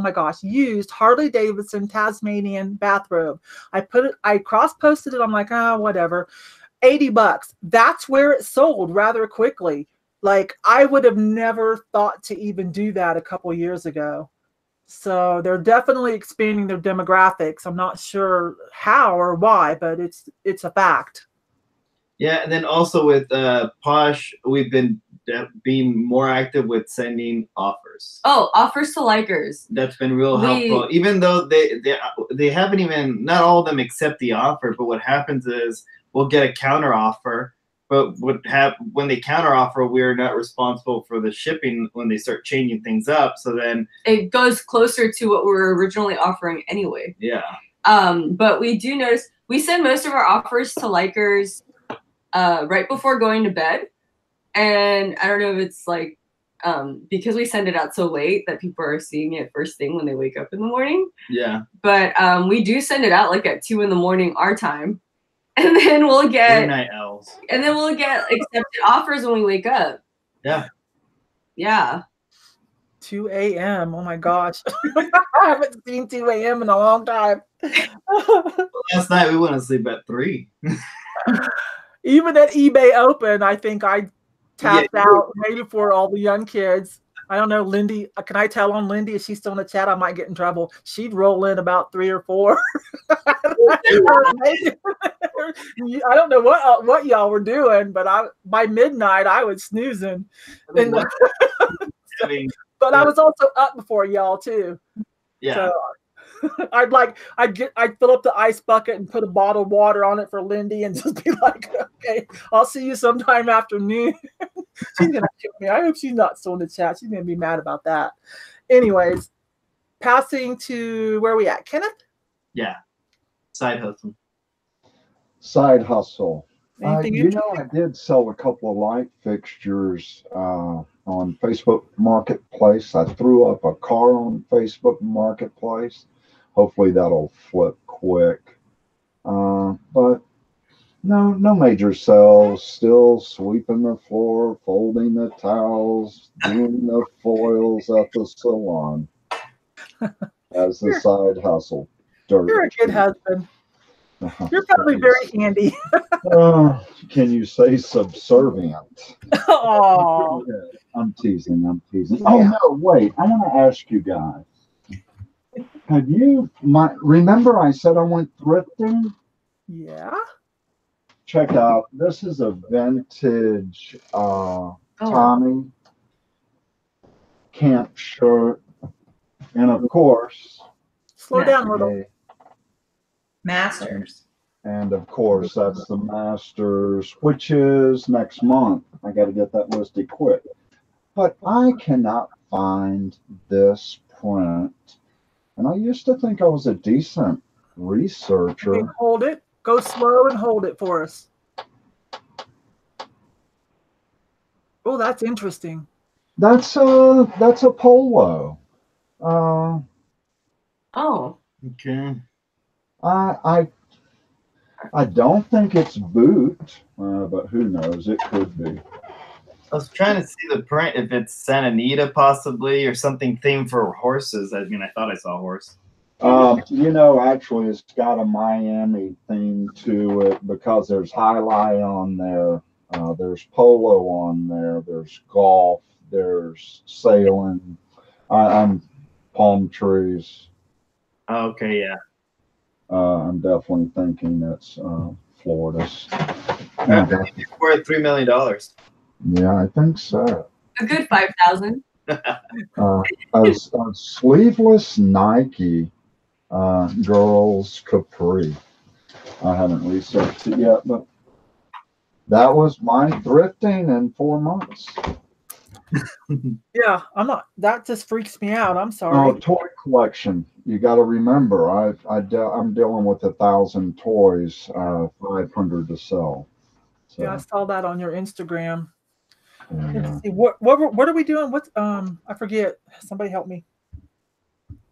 Harley Davidson Tasmanian bathrobe. I cross-posted it. I'm like, oh, whatever. $80. That's where it sold rather quickly. Like I would have never thought to even do that a couple years ago. So they're definitely expanding their demographics. I'm not sure how or why, but it's a fact. Yeah, and then also with Posh, we've been being more active with sending offers. Oh, offers to likers. That's been real helpful. Even though they haven't even, not all of them accept the offer, but what happens is we'll get a counter offer, but when they counter offer, we're not responsible for the shipping when they start changing things up. So then it goes closer to what we were originally offering anyway. Yeah. But we do notice we send most of our offers to likers right before going to bed. And I don't know if it's like because we send it out so late that people are seeing it first thing when they wake up in the morning. Yeah. But we do send it out like at 2 a.m. our time. And then we'll get accepted offers when we wake up. Yeah. Yeah. 2 a.m. Oh my gosh. I haven't seen 2 a.m. in a long time. Last night we went to sleep at 3. Even at eBay Open, I think I tapped out way before all the young kids. I don't know, Lindy. Can I tell on Lindy? Is she still in the chat? I might get in trouble. She'd roll in about 3 or 4. I don't know what y'all were doing, but by midnight I was snoozing. And, but I was also up before y'all too. Yeah. So I'd fill up the ice bucket and put a bottle of water on it for Lindy and just be like, okay, I'll see you sometime afternoon. She's gonna kill me. I hope she's not still in the chat. She's gonna be mad about that. Anyways, passing to where are we at? Kenneth? Yeah. Side hustle. Side hustle. Anything You know, I did sell a couple of light fixtures on Facebook Marketplace. I threw up a car on Facebook Marketplace. Hopefully that'll flip quick. But no major sales. Still sweeping the floor, folding the towels, doing the foils at the salon as the side hustle. You're a good husband. You're probably very handy. Can you say subservient? Oh, I'm teasing. Oh no, wait. I want to ask you guys. Have you remember I said I went thrifting? Yeah. Check out. This is a vintage Tommy camp shirt. And of course, slow down a little. Masters. And of course, that's the Masters, which is next month. I got to get that listed quick. But I cannot find this print. And I used to think I was a decent researcher. Okay, hold it. Go slow and hold it for us. Oh, that's interesting. That's a polo. Oh. Okay. I don't think it's boot, but who knows? It could be. I was trying to see the print, if it's Santa Anita possibly, or something themed for horses. I mean, I thought I saw a horse. You know, actually, it's got a Miami theme to it because there's highlight on there. There's polo on there. There's golf. There's sailing. I'm palm trees. Oh, okay, yeah. I'm definitely thinking it's Florida's. It's worth $3 million. Yeah, I think so. A good 5,000. A sleeveless Nike girls capri. I haven't researched it yet, but that was my thrifting in 4 months. Yeah, I'm not. That just freaks me out. I'm sorry. Oh, toy collection. You got to remember, I'm dealing with 1,000 toys, 500 to sell. So, yeah, I saw that on your Instagram. yeah. Let's see, what are we doing? What's I forget. Somebody help me.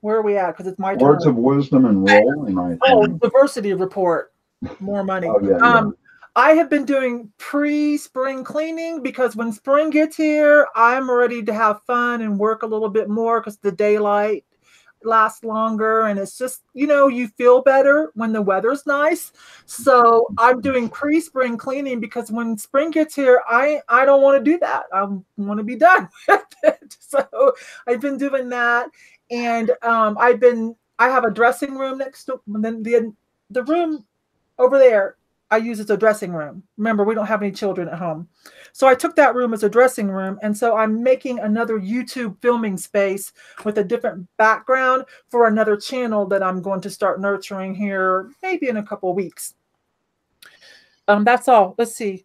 Where are we at? Because it's my Words turn. of wisdom and rolling. Diversity report. More money. Oh, yeah. I have been doing pre-spring cleaning because when spring gets here, I'm ready to have fun and work a little bit more because the daylight lasts longer and it's just, you feel better when the weather's nice. So I'm doing pre-spring cleaning because when spring gets here, I don't want to do that. I want to be done with it. So I've been doing that. And I have a dressing room next to, and then the room over there I use as a dressing room. Remember, we don't have any children at home. So I took that room as a dressing room. And so I'm making another YouTube filming space with a different background for another channel that I'm going to start nurturing here maybe in a couple of weeks. That's all. Let's see.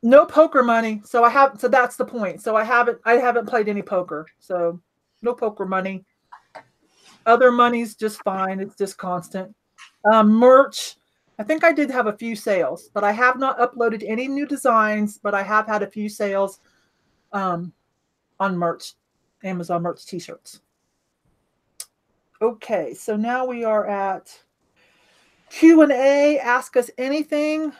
No poker money. So that's the point. So I haven't played any poker. So no poker money. Other money's just fine. It's just constant. Merch. I think I did have a few sales, but I have not uploaded any new designs, but I have had a few sales on merch, Amazon merch t-shirts. Okay, so now we are at Q&A. Ask us anything.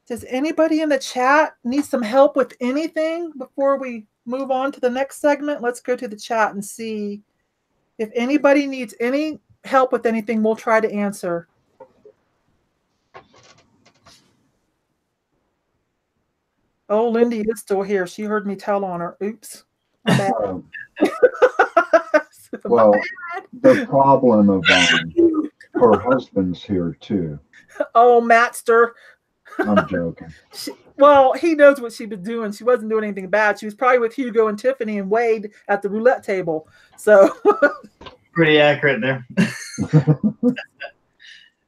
Does anybody in the chat need some help with anything before we move on to the next segment? Let's go to the chat and see if anybody needs any help with anything. We'll try to answer. Oh, Lindy is still here. She heard me tell on her. Oops. Well, the problem of her husband's here too. Oh, Matster. I'm joking. Well, he knows what she was doing. She wasn't doing anything bad. She was probably with Hugo and Tiffany and Wade at the roulette table. So pretty accurate there.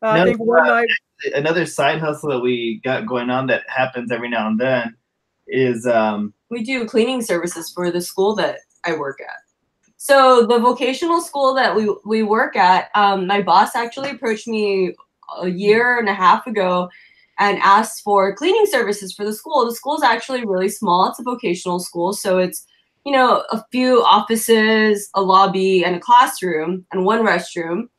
I think one night. Another side hustle that we got going on that happens every now and then is we do cleaning services for the school that I work at. So the vocational school that we work at, my boss actually approached me a year and a half ago and asked for cleaning services for the school. The school is actually really small. It's a vocational school. So it's, you know, a few offices, a lobby, and a classroom, and one restroom.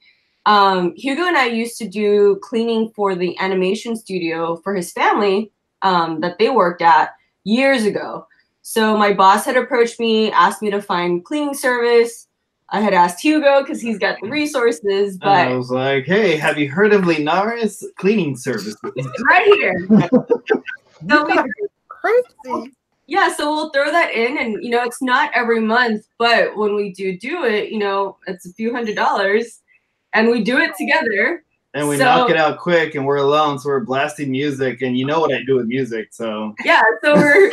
Hugo and I used to do cleaning for the animation studio for his family that they worked at years ago. So my boss had approached me, asked me to find cleaning service. I had asked Hugo because he's got the resources, but I was like, "Hey, have you heard of Linares Cleaning Services?" Right here. So Crazy. Yeah, so we'll throw that in, and you know, it's not every month, but when we do it, you know, it's a few $100s, and we do it together. And we knock it out quick, and we're alone, so we're blasting music, and you know what I do with music, so. Yeah, so we're,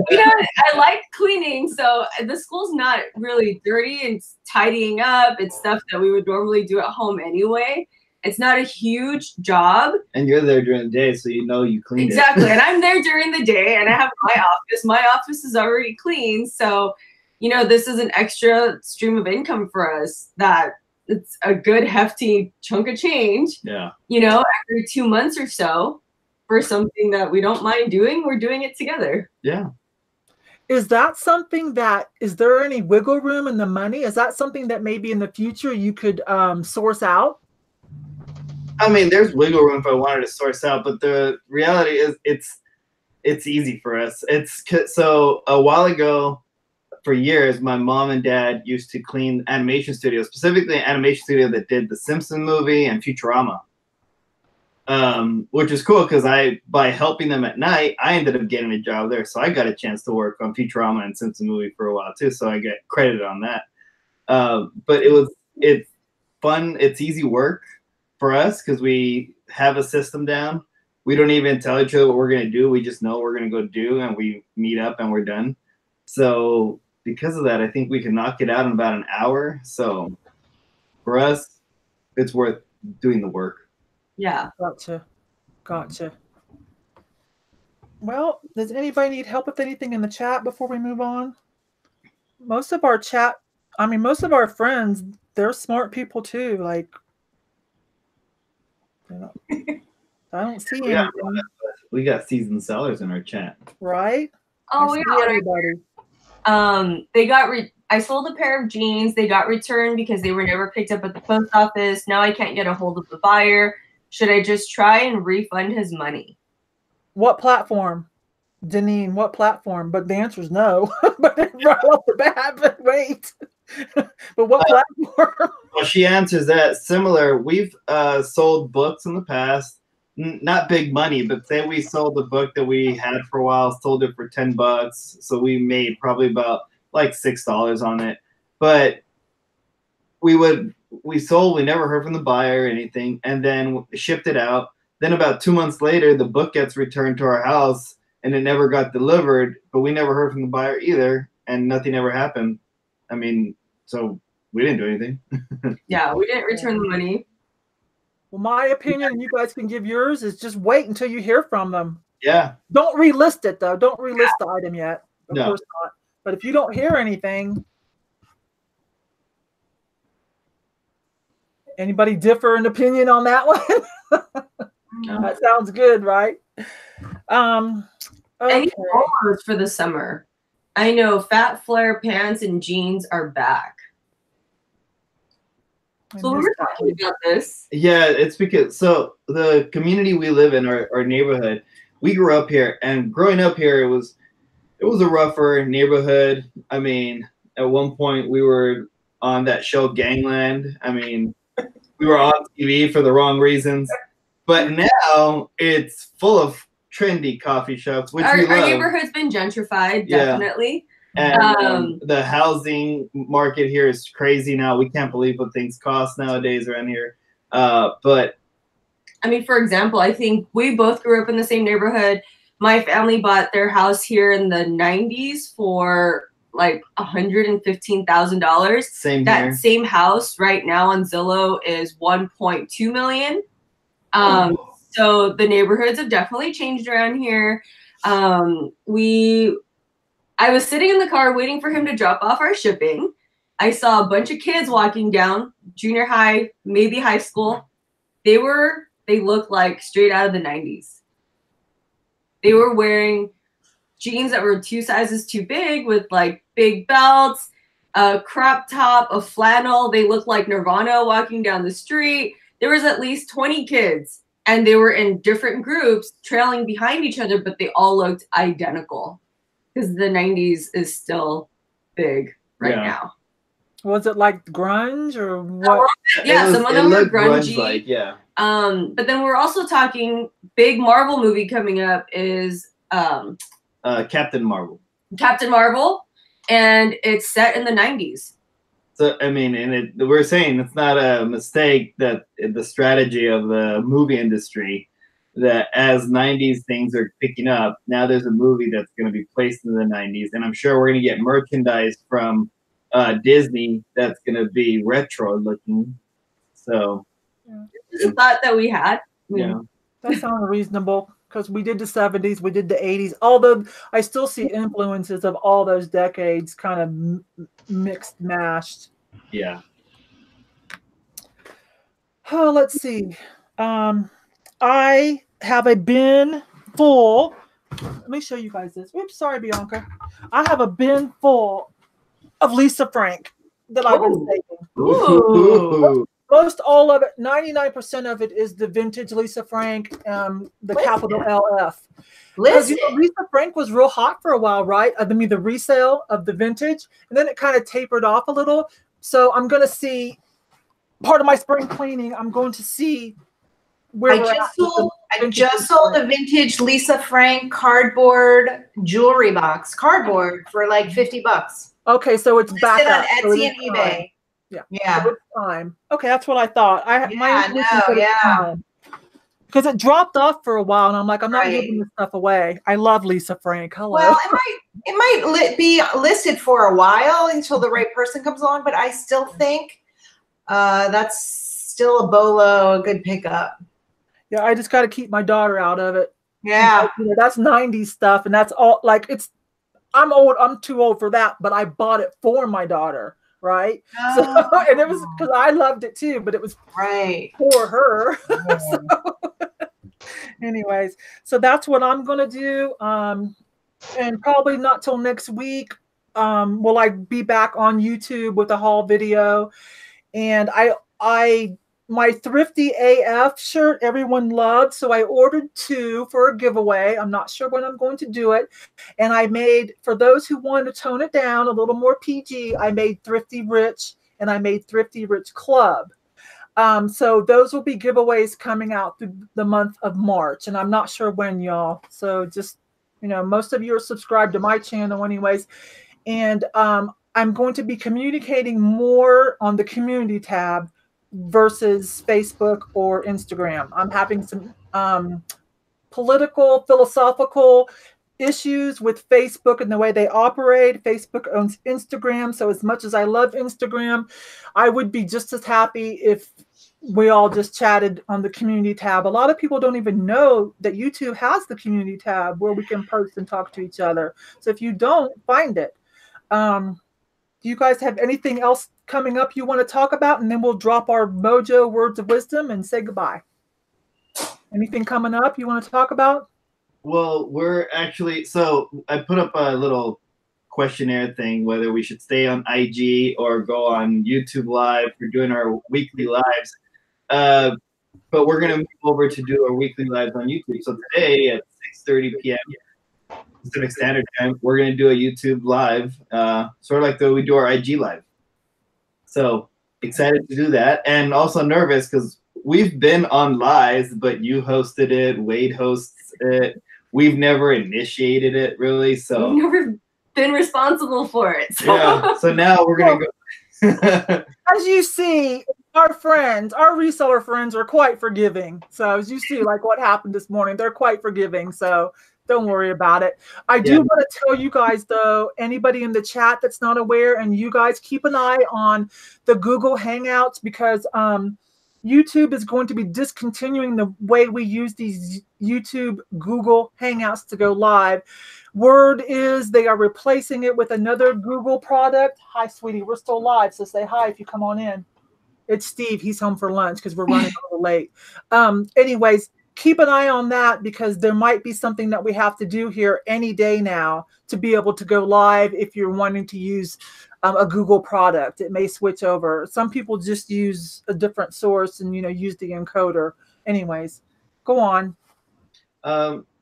you know, I like cleaning, so the school's not really dirty and tidying up. It's stuff that we would normally do at home anyway. It's not a huge job. And you're there during the day, so you know you cleaned Exactly, and I'm there during the day, and I have my office. My office is already clean, so, you know, this is an extra stream of income for us that it's a good hefty chunk of change. Yeah. You know, every 2 months or so for something that we don't mind doing, we're doing it together. Yeah. Is that something that, is there any wiggle room in the money? Is that something that maybe in the future you could source out? I mean, there's wiggle room if I wanted to source out, but the reality is it's easy for us. So a while ago, for years, my mom and dad used to clean animation studios, specifically an animation studio that did the Simpsons movie and Futurama, which is cool because by helping them at night, I ended up getting a job there. So I got a chance to work on Futurama and Simpsons movie for a while too. So I get credited on that. But it's fun. It's easy work for us because we have a system down. We don't even tell each other what we're going to do. We just know what we're going to go do, and we meet up and we're done. So because of that, I think we can knock it out in about an hour. So for us, it's worth doing the work. Yeah. Gotcha. Well, does anybody need help with anything in the chat before we move on? Most of our friends, they're smart people too. Like, I don't see anything. We got seasoned sellers in our chat. Right? Oh, yeah. Everybody. I sold a pair of jeans. They got returned because they were never picked up at the post office. Now I can't get a hold of the buyer. Should I just try and refund his money? What platform? Deneen, what platform? But the answer is no. But right off the bat, but wait. But what platform? Well, she answers that similar. We've sold books in the past. Not big money, but say we sold the book that we had for a while, sold it for $10. So we made probably about like $6 on it. But we never heard from the buyer or anything, and then shipped it out. Then about 2 months later, the book gets returned to our house and it never got delivered, but we never heard from the buyer either, and nothing ever happened. I mean, so we didn't do anything. Yeah, we didn't return the money. Well, my opinion, and you guys can give yours, is just wait until you hear from them. Yeah. Don't relist it, though. Don't relist the item yet. Of No. course not. But if you don't hear anything, anybody differ in opinion on that one? No. That sounds good, right? Okay. Any promos for the summer? I know fat flare pants and jeans are back. So we were talking about this. Yeah, it's because the community we live in, our neighborhood, we grew up here, and growing up here, it was a rougher neighborhood. I mean, at one point we were on that show Gangland. I mean, we were on TV for the wrong reasons, but now it's full of trendy coffee shops, which Our we love. neighborhood's been gentrified, definitely. And the housing market here is crazy now. We can't believe what things cost nowadays around here. But I mean, for example, I think we both grew up in the same neighborhood. My family bought their house here in the 90s for like $115,000. Same that here. Same house right now on Zillow is $1.2 million. So the neighborhoods have definitely changed around here. I was sitting in the car waiting for him to drop off our shipping. I saw a bunch of kids walking down, junior high, maybe high school. They looked like straight out of the 90s. They were wearing jeans that were 2 sizes too big with like big belts, a crop top, a flannel. They looked like Nirvana walking down the street. There was at least 20 kids, and they were in different groups trailing behind each other, but they all looked identical. Because the 90s is still big right now. Was it like grunge or what? Yeah, some of them were grungy. Like, yeah. But then we're also talking big Marvel movie coming up is Captain Marvel. Captain Marvel, and it's set in the 90s. So I mean, we're saying it's not a mistake that the strategy of the movie industry, that as 90s things are picking up, now there's a movie that's going to be placed in the 90s, and I'm sure we're going to get merchandise from Disney that's going to be retro looking. So it's a thought that we had. Yeah, that sounds reasonable, because we did the 70s, we did the 80s, although I still see influences of all those decades kind of mixed, mashed. Yeah. Oh, let's see. I have a bin full. Let me show you guys this. Oops, sorry, Bianca. I have a bin full of Lisa Frank that I've been saving. Ooh. Most all of it, 99% of it is the vintage Lisa Frank, the capital LF. Because Lisa Frank was real hot for a while, right? I mean, the resale of the vintage, and then it kind of tapered off a little. So I'm going to see, part of my spring cleaning, I'm going to see where I just sold a vintage Lisa Frank cardboard jewelry box, cardboard, for like $50. Okay, so it's back up on Etsy and eBay. Yeah. So it's time. Okay, that's what I thought. Yeah, because it dropped off for a while, and I'm like, I'm not giving this stuff away. I love Lisa Frank. Hello. Well, it might be listed for a while until the right person comes along, but I still think that's still a bolo, a good pickup. Yeah, I just got to keep my daughter out of it. Yeah, that's 90s stuff, and that's all. Like, I'm old. I'm too old for that, but I bought it for my daughter. Right. So, and it was because I loved it too, but it was for her. So, anyways, so that's what I'm going to do. And probably not till next week will I be back on YouTube with a haul video. And my Thrifty AF shirt everyone loved, so I ordered 2 for a giveaway. I'm not sure when I'm going to do it. And I made, for those who wanted to tone it down a little more PG, I made Thrifty Rich, and I made Thrifty Rich Club. So those will be giveaways coming out through the month of March, and I'm not sure when, y'all. So just, most of you are subscribed to my channel anyways. And I'm going to be communicating more on the community tab versus Facebook or Instagram. I'm having some political, philosophical issues with Facebook and the way they operate. Facebook owns Instagram, so as much as I love Instagram, I would be just as happy if we all just chatted on the community tab. A lot of people don't even know that YouTube has the community tab where we can post and talk to each other. So if you don't, find it. Do you guys have anything else coming up you want to talk about? And then we'll drop our Mojo words of wisdom and say goodbye. Anything coming up you want to talk about? Well, we're actually, so I put up a little questionnaire thing, whether we should stay on IG or go on YouTube Live. We're doing our weekly lives. But we're going to move over to do our weekly lives on YouTube. So today at 6:30 p.m. Pacific Standard Time, we're going to do a YouTube Live, sort of like the way we do our IG Live. So excited to do that, and also nervous because we've been on lives, but you hosted it, Wade hosts it. We've never initiated it really, so been responsible for it. So. Yeah. So now we're gonna go. As you see, our friends, our reseller friends are quite forgiving. So as you see, like what happened this morning, they're quite forgiving. So don't worry about it. I do want to tell you guys, though, anybody in the chat that's not aware, and you guys keep an eye on the Google Hangouts, because YouTube is going to be discontinuing the way we use these YouTube Google Hangouts to go live. Word is they are replacing it with another Google product. Hi, sweetie. We're still live, so say hi if you come on in. It's Steve. He's home for lunch because we're running a little late. Anyways, keep an eye on that, because there might be something that we have to do here any day now to be able to go live if you're wanting to use a Google product. It may switch over. Some people just use a different source and, use the encoder. Anyways, go on.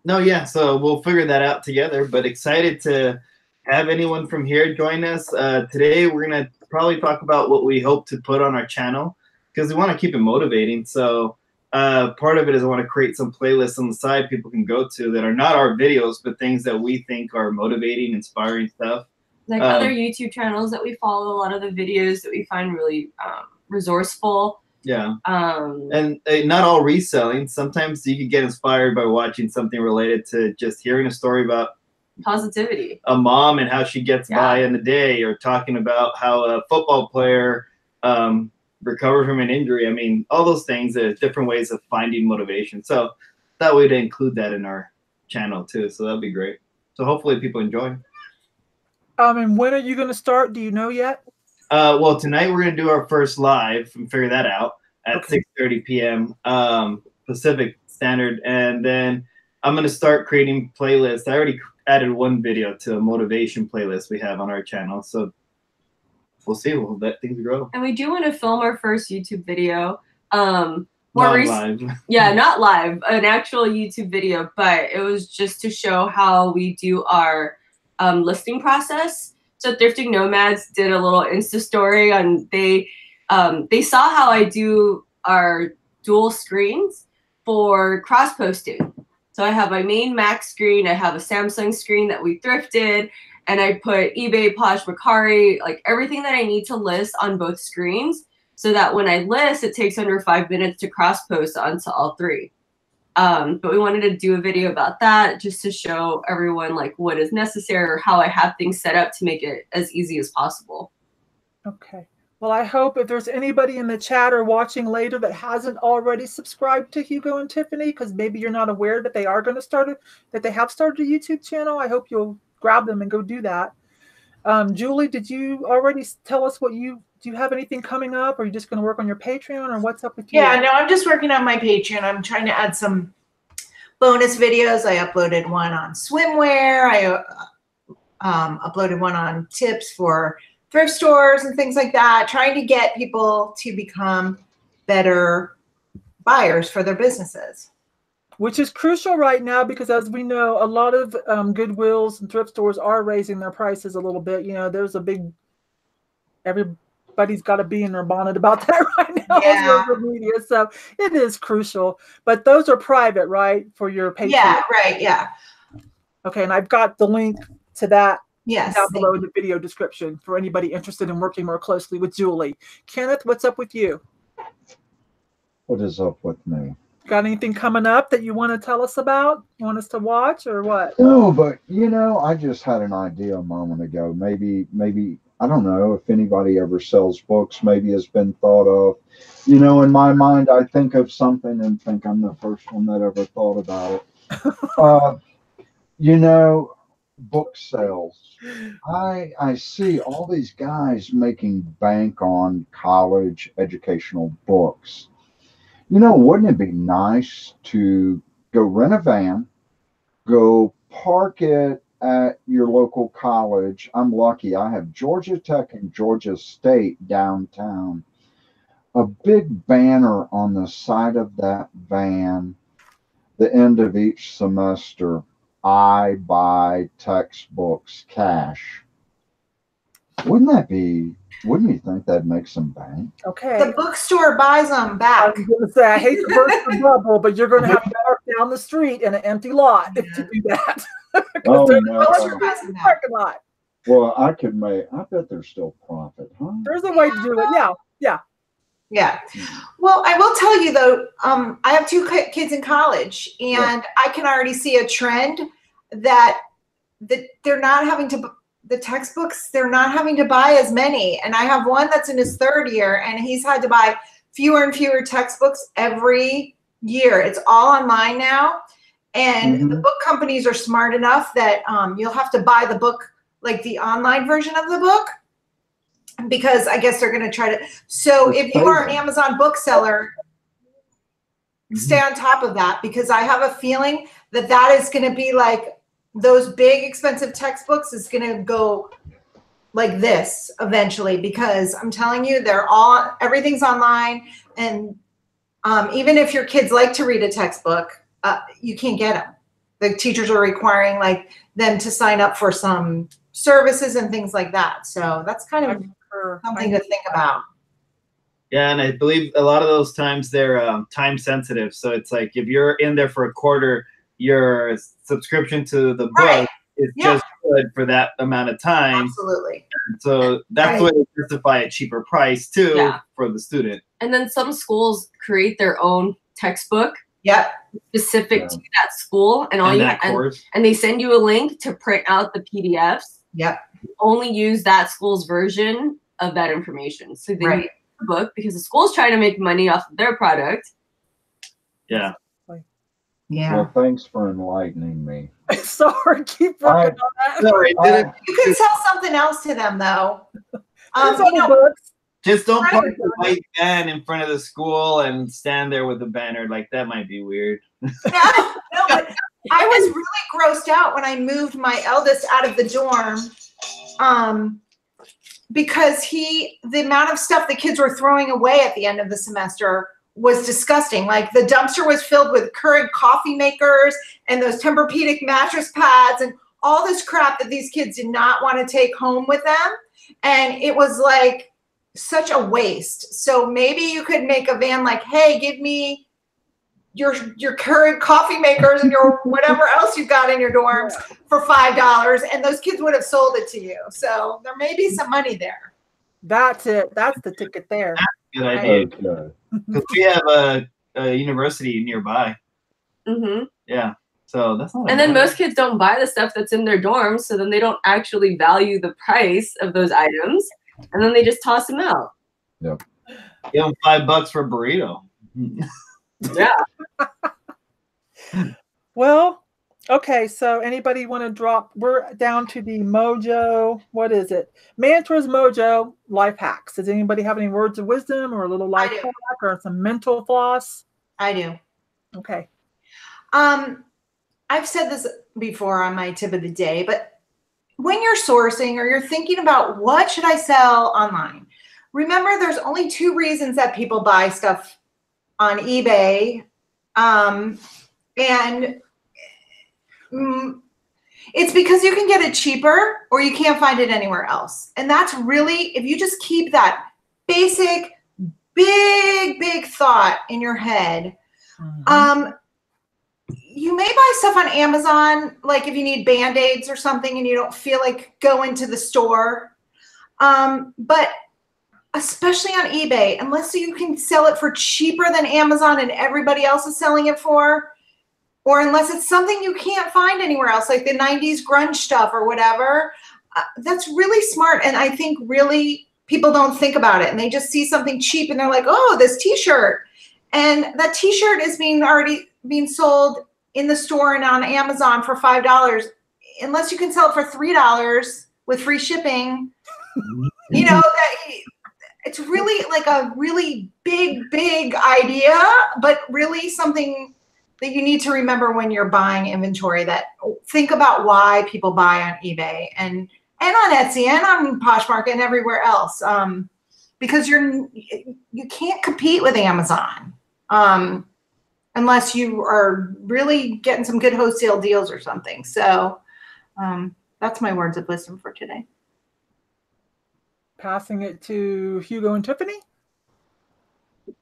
No, yeah, so we'll figure that out together, but excited to have anyone from here join us. Today, we're going to probably talk about what we hope to put on our channel, because we want to keep it motivating. So part of it is I want to create some playlists on the side people can go to that are not our videos, but things that we think are motivating, inspiring stuff. Like other YouTube channels that we follow, a lot of the videos that we find really resourceful. Yeah. And not all reselling. Sometimes you can get inspired by watching something related to just hearing a story about positivity, a mom and how she gets by in the day, or talking about how a football player recovered from an injury. I mean, all those things are different ways of finding motivation. So that way to include that in our channel too. So that'll be great. So hopefully people enjoy. And when are you going to start? Do you know yet? Well, tonight we're going to do our first live and figure that out at 6:30 p.m. Pacific Standard. And then I'm going to start creating playlists. I already added one video to a motivation playlist we have on our channel. So we'll see. We'll let things grow. And we do want to film our first YouTube video. Not live. Yeah, not live, an actual YouTube video, but it was just to show how we do our listing process. So Thrifting Nomads did a little Insta story on they saw how I do our dual screens for cross posting. So I have my main Mac screen, I have a Samsung screen that we thrifted, and I put eBay, Poshmark, like everything that I need to list on both screens, so that when I list, it takes under 5 minutes to cross post onto all three. But we wanted to do a video about that just to show everyone like what is necessary, or how I have things set up to make it as easy as possible. Okay. Well, I hope if there's anybody in the chat or watching later that hasn't already subscribed to Hugo and Tiffany, because maybe you're not aware that they are going to start it, that they have started a YouTube channel, I hope you'll grab them and go do that. Julie, did you already tell us do you have anything coming up, or are you just going to work on your Patreon, or what's up with you? Yeah, no, I'm just working on my Patreon. I'm trying to add some bonus videos. I uploaded one on swimwear. I uploaded one on tips for thrift stores and things like that, trying to get people to become better buyers for their businesses. Which is crucial right now, because as we know, a lot of Goodwills and thrift stores are raising their prices a little bit. There's a big, everybody's got to be in their bonnet about that right now on social media. So it is crucial. But those are private, right, for your Patreon? Yeah, right, yeah. Okay, and I've got the link to that down below in the video description for anybody interested in working more closely with Julie. Kenneth, what's up with you? What is up with me? Got anything coming up that you want to tell us about? You want us to watch, or what? No, but I just had an idea a moment ago. Maybe I don't know if anybody ever sells books. Maybe it's been thought of. In my mind, I think of something and think I'm the first one that ever thought about it. Book sales. I see all these guys making bank on college educational books. Wouldn't it be nice to go rent a van, go park it at your local college? I'm lucky. I have Georgia Tech and Georgia State downtown. A big banner on the side of that van, the end of each semester, I buy textbooks cash. Wouldn't you think that'd make some bank? Okay. The bookstore buys them back. I was going to say, I hate to burst the bubble, but you're going to have to park down the street in an empty lot to do that. Oh, no. Parking lot. Well, I bet there's still profit, huh? There's a way to do it. Yeah. Yeah. Yeah. Well, I will tell you though, I have 2 kids in college, and I can already see a trend that they're not having to, the textbooks, they're not having to buy as many. And I have one that's in his 3rd year, and he's had to buy fewer and fewer textbooks every year. It's all online now. And the book companies are smart enough that you'll have to buy the book, like the online version of the book, because I guess they're going to try to. So if you are an Amazon bookseller, stay on top of that, because I have a feeling that that is going to be like those big expensive textbooks is going to go like this eventually, because I'm telling you, everything's online. And even if your kids like to read a textbook, you can't get them. The teachers are requiring like them to sign up for some services and things like that. So that's kind of something to think about. Yeah, and I believe a lot of those times they're time sensitive. So it's like if you're in there for a quarter, your subscription to the book is just good for that amount of time. Absolutely. And so that's the way they justify a cheaper price too for the student. And then some schools create their own textbook. Specific to that school, and all and they send you a link to print out the PDFs. Only use that school's version of that information. So they need the book because the school's trying to make money off of their product. Yeah. Well, thanks for enlightening me. Sorry, keep working on that. Sorry, you can sell something else to them though. Just don't park the white van in front of the school and stand there with the banner. Like, that might be weird. No, but I was really grossed out when I moved my eldest out of the dorm, because the amount of stuff the kids were throwing away at the end of the semester was disgusting. Like, the dumpster was filled with Keurig coffee makers and those Tempur-Pedic mattress pads and all this crap that these kids did not want to take home with them. And it was like such a waste. So maybe you could make a van like, hey, give me your Keurig coffee makers and your whatever else you've got in your dorms for $5, and those kids would have sold it to you. So there may be some money there. That's it. That's the ticket there. Good idea. Because we have a university nearby. Yeah. So that's not. And then most kids don't buy the stuff that's in their dorms, so then they don't actually value the price of those items, and then they just toss them out. Yep. Give them $5 for a burrito. Well, okay. So anybody want to drop? We're down to the Mojo. What is it? Mantras Mojo life hacks. Does anybody have any words of wisdom or a little life hack or some mental floss? I do. Okay. I've said this before on my tip of the day, but when you're sourcing or you're thinking about what should I sell online, remember there's only 2 reasons that people buy stuff on eBay. It's because you can get it cheaper or you can't find it anywhere else. And that's really, if you just keep that basic, big thought in your head, you may buy stuff on Amazon, like if you need Band-Aids or something and you don't feel like going to the store. But especially on eBay, unless you can sell it for cheaper than Amazon and everybody else is selling it for, or unless it's something you can't find anywhere else, like the 90s grunge stuff or whatever, that's really smart. And I think really people don't think about it, and they just see something cheap and they're like, oh, this t-shirt. And that t-shirt is already being sold in the store and on Amazon for $5. Unless you can sell it for $3 with free shipping, you know, it's really like a really big idea, but really something that you need to remember when you're buying inventory, that think about why people buy on eBay and on Etsy and on Poshmark and everywhere else. Because you can't compete with Amazon unless you are really getting some good wholesale deals or something. So that's my words of wisdom for today. Passing it to Hugo and Tiffany.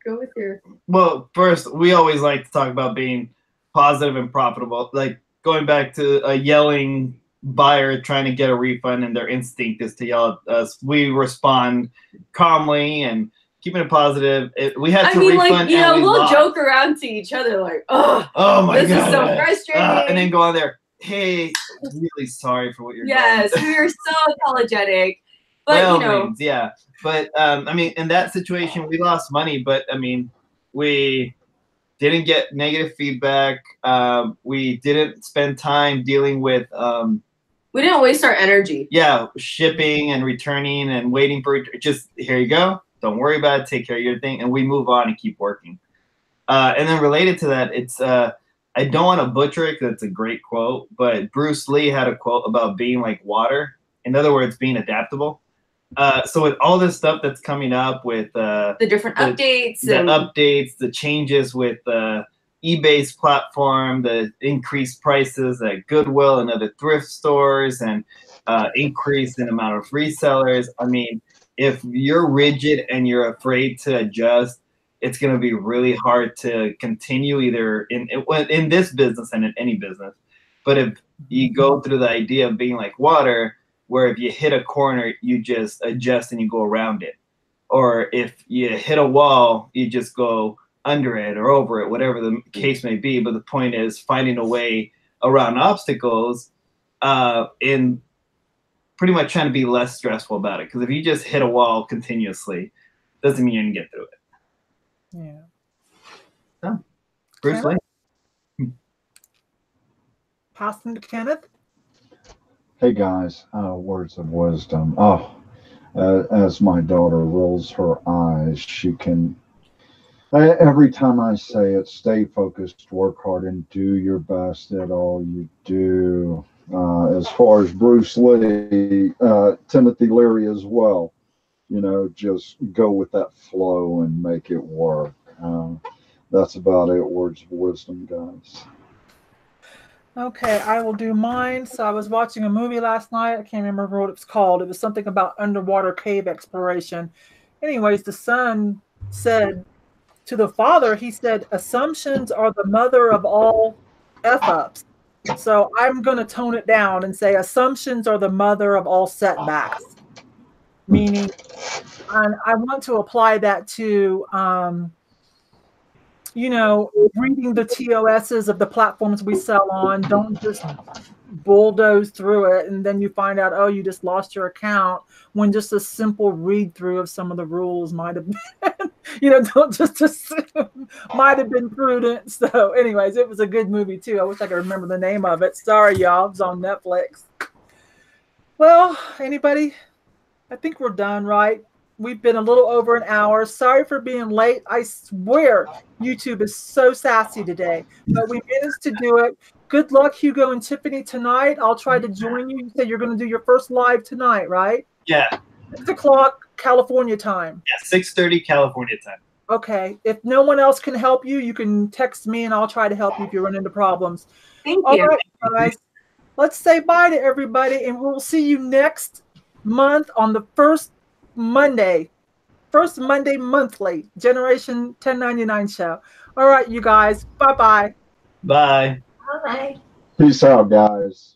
Go with your. Well, first, we always like to talk about being positive and profitable. Like going back to yelling buyer trying to get a refund and their instinct is to yell at us, we respond calmly and keeping it positive. We had to refund, like, you know, and we'll joke around to each other like, oh my this God, is so frustrating. And then go on there, hey, really sorry for what you're doing. Yes, we were so apologetic. But, well, you know. means, yeah. But, I mean, in that situation, we lost money, but, I mean, we didn't get negative feedback. We didn't spend time dealing with... we didn't waste our energy. Yeah, shipping and returning and waiting for it. Just, here you go. Don't worry about it. Take care of your thing. And we move on and keep working. And then related to that, it's... I don't want to butcher it because it's a great quote, but Bruce Lee had a quote about being like water. In other words, being adaptable. So with all this stuff that's coming up with the different updates, the changes with eBay's platform, the increased prices at Goodwill and other thrift stores, and increase in amount of resellers. I mean, if you're rigid and you're afraid to adjust, it's going to be really hard to continue either in this business and in any business. But if you go through the idea of being like water, where if you hit a corner, you just adjust and you go around it. Or if you hit a wall, you just go under it or over it, whatever the case may be. But the point is finding a way around obstacles and pretty much trying to be less stressful about it. Because if you just hit a wall continuously, doesn't mean you're going to get through it. Yeah. So, Bruce Lee. Passing to Kenneth. Hey guys, words of wisdom. As my daughter rolls her eyes, she can. Every time I say it, stay focused, work hard, and do your best at all you do. As far as Bruce Lee, Timothy Leary as well. You know, just go with that flow and make it work. That's about it. Words of wisdom, guys. Okay, I will do mine. So I was watching a movie last night. I can't remember what it was called. It was something about underwater cave exploration. Anyways, the son said to the father, he said, assumptions are the mother of all F-ups. So I'm going to tone it down and say assumptions are the mother of all setbacks. Meaning, I want to apply that to, you know, reading the TOSs of the platforms we sell on. Don't just bulldoze through it and then you find out, oh, you just lost your account, when just a simple read through of some of the rules might have been, you know, don't just assume, might have been prudent. So anyways, it was a good movie too. I wish I could remember the name of it. Sorry, y'all. It was on Netflix. Well, anybody? I think we're done, right? We've been a little over an hour. Sorry for being late. I swear YouTube is so sassy today, but we managed to do it. Good luck, Hugo and Tiffany, tonight. I'll try to join you. You said you're going to do your first live tonight, right? Yeah. 6 o'clock California time. Yeah, 6:30 California time. Okay. If no one else can help you, you can text me and I'll try to help you if you run into problems. Thank you. All right, guys. Let's say bye to everybody, and we'll see you next month on the first Monday monthly, Generation 1099 show. All right, you guys. Bye-bye. Bye. Bye. Peace out, guys.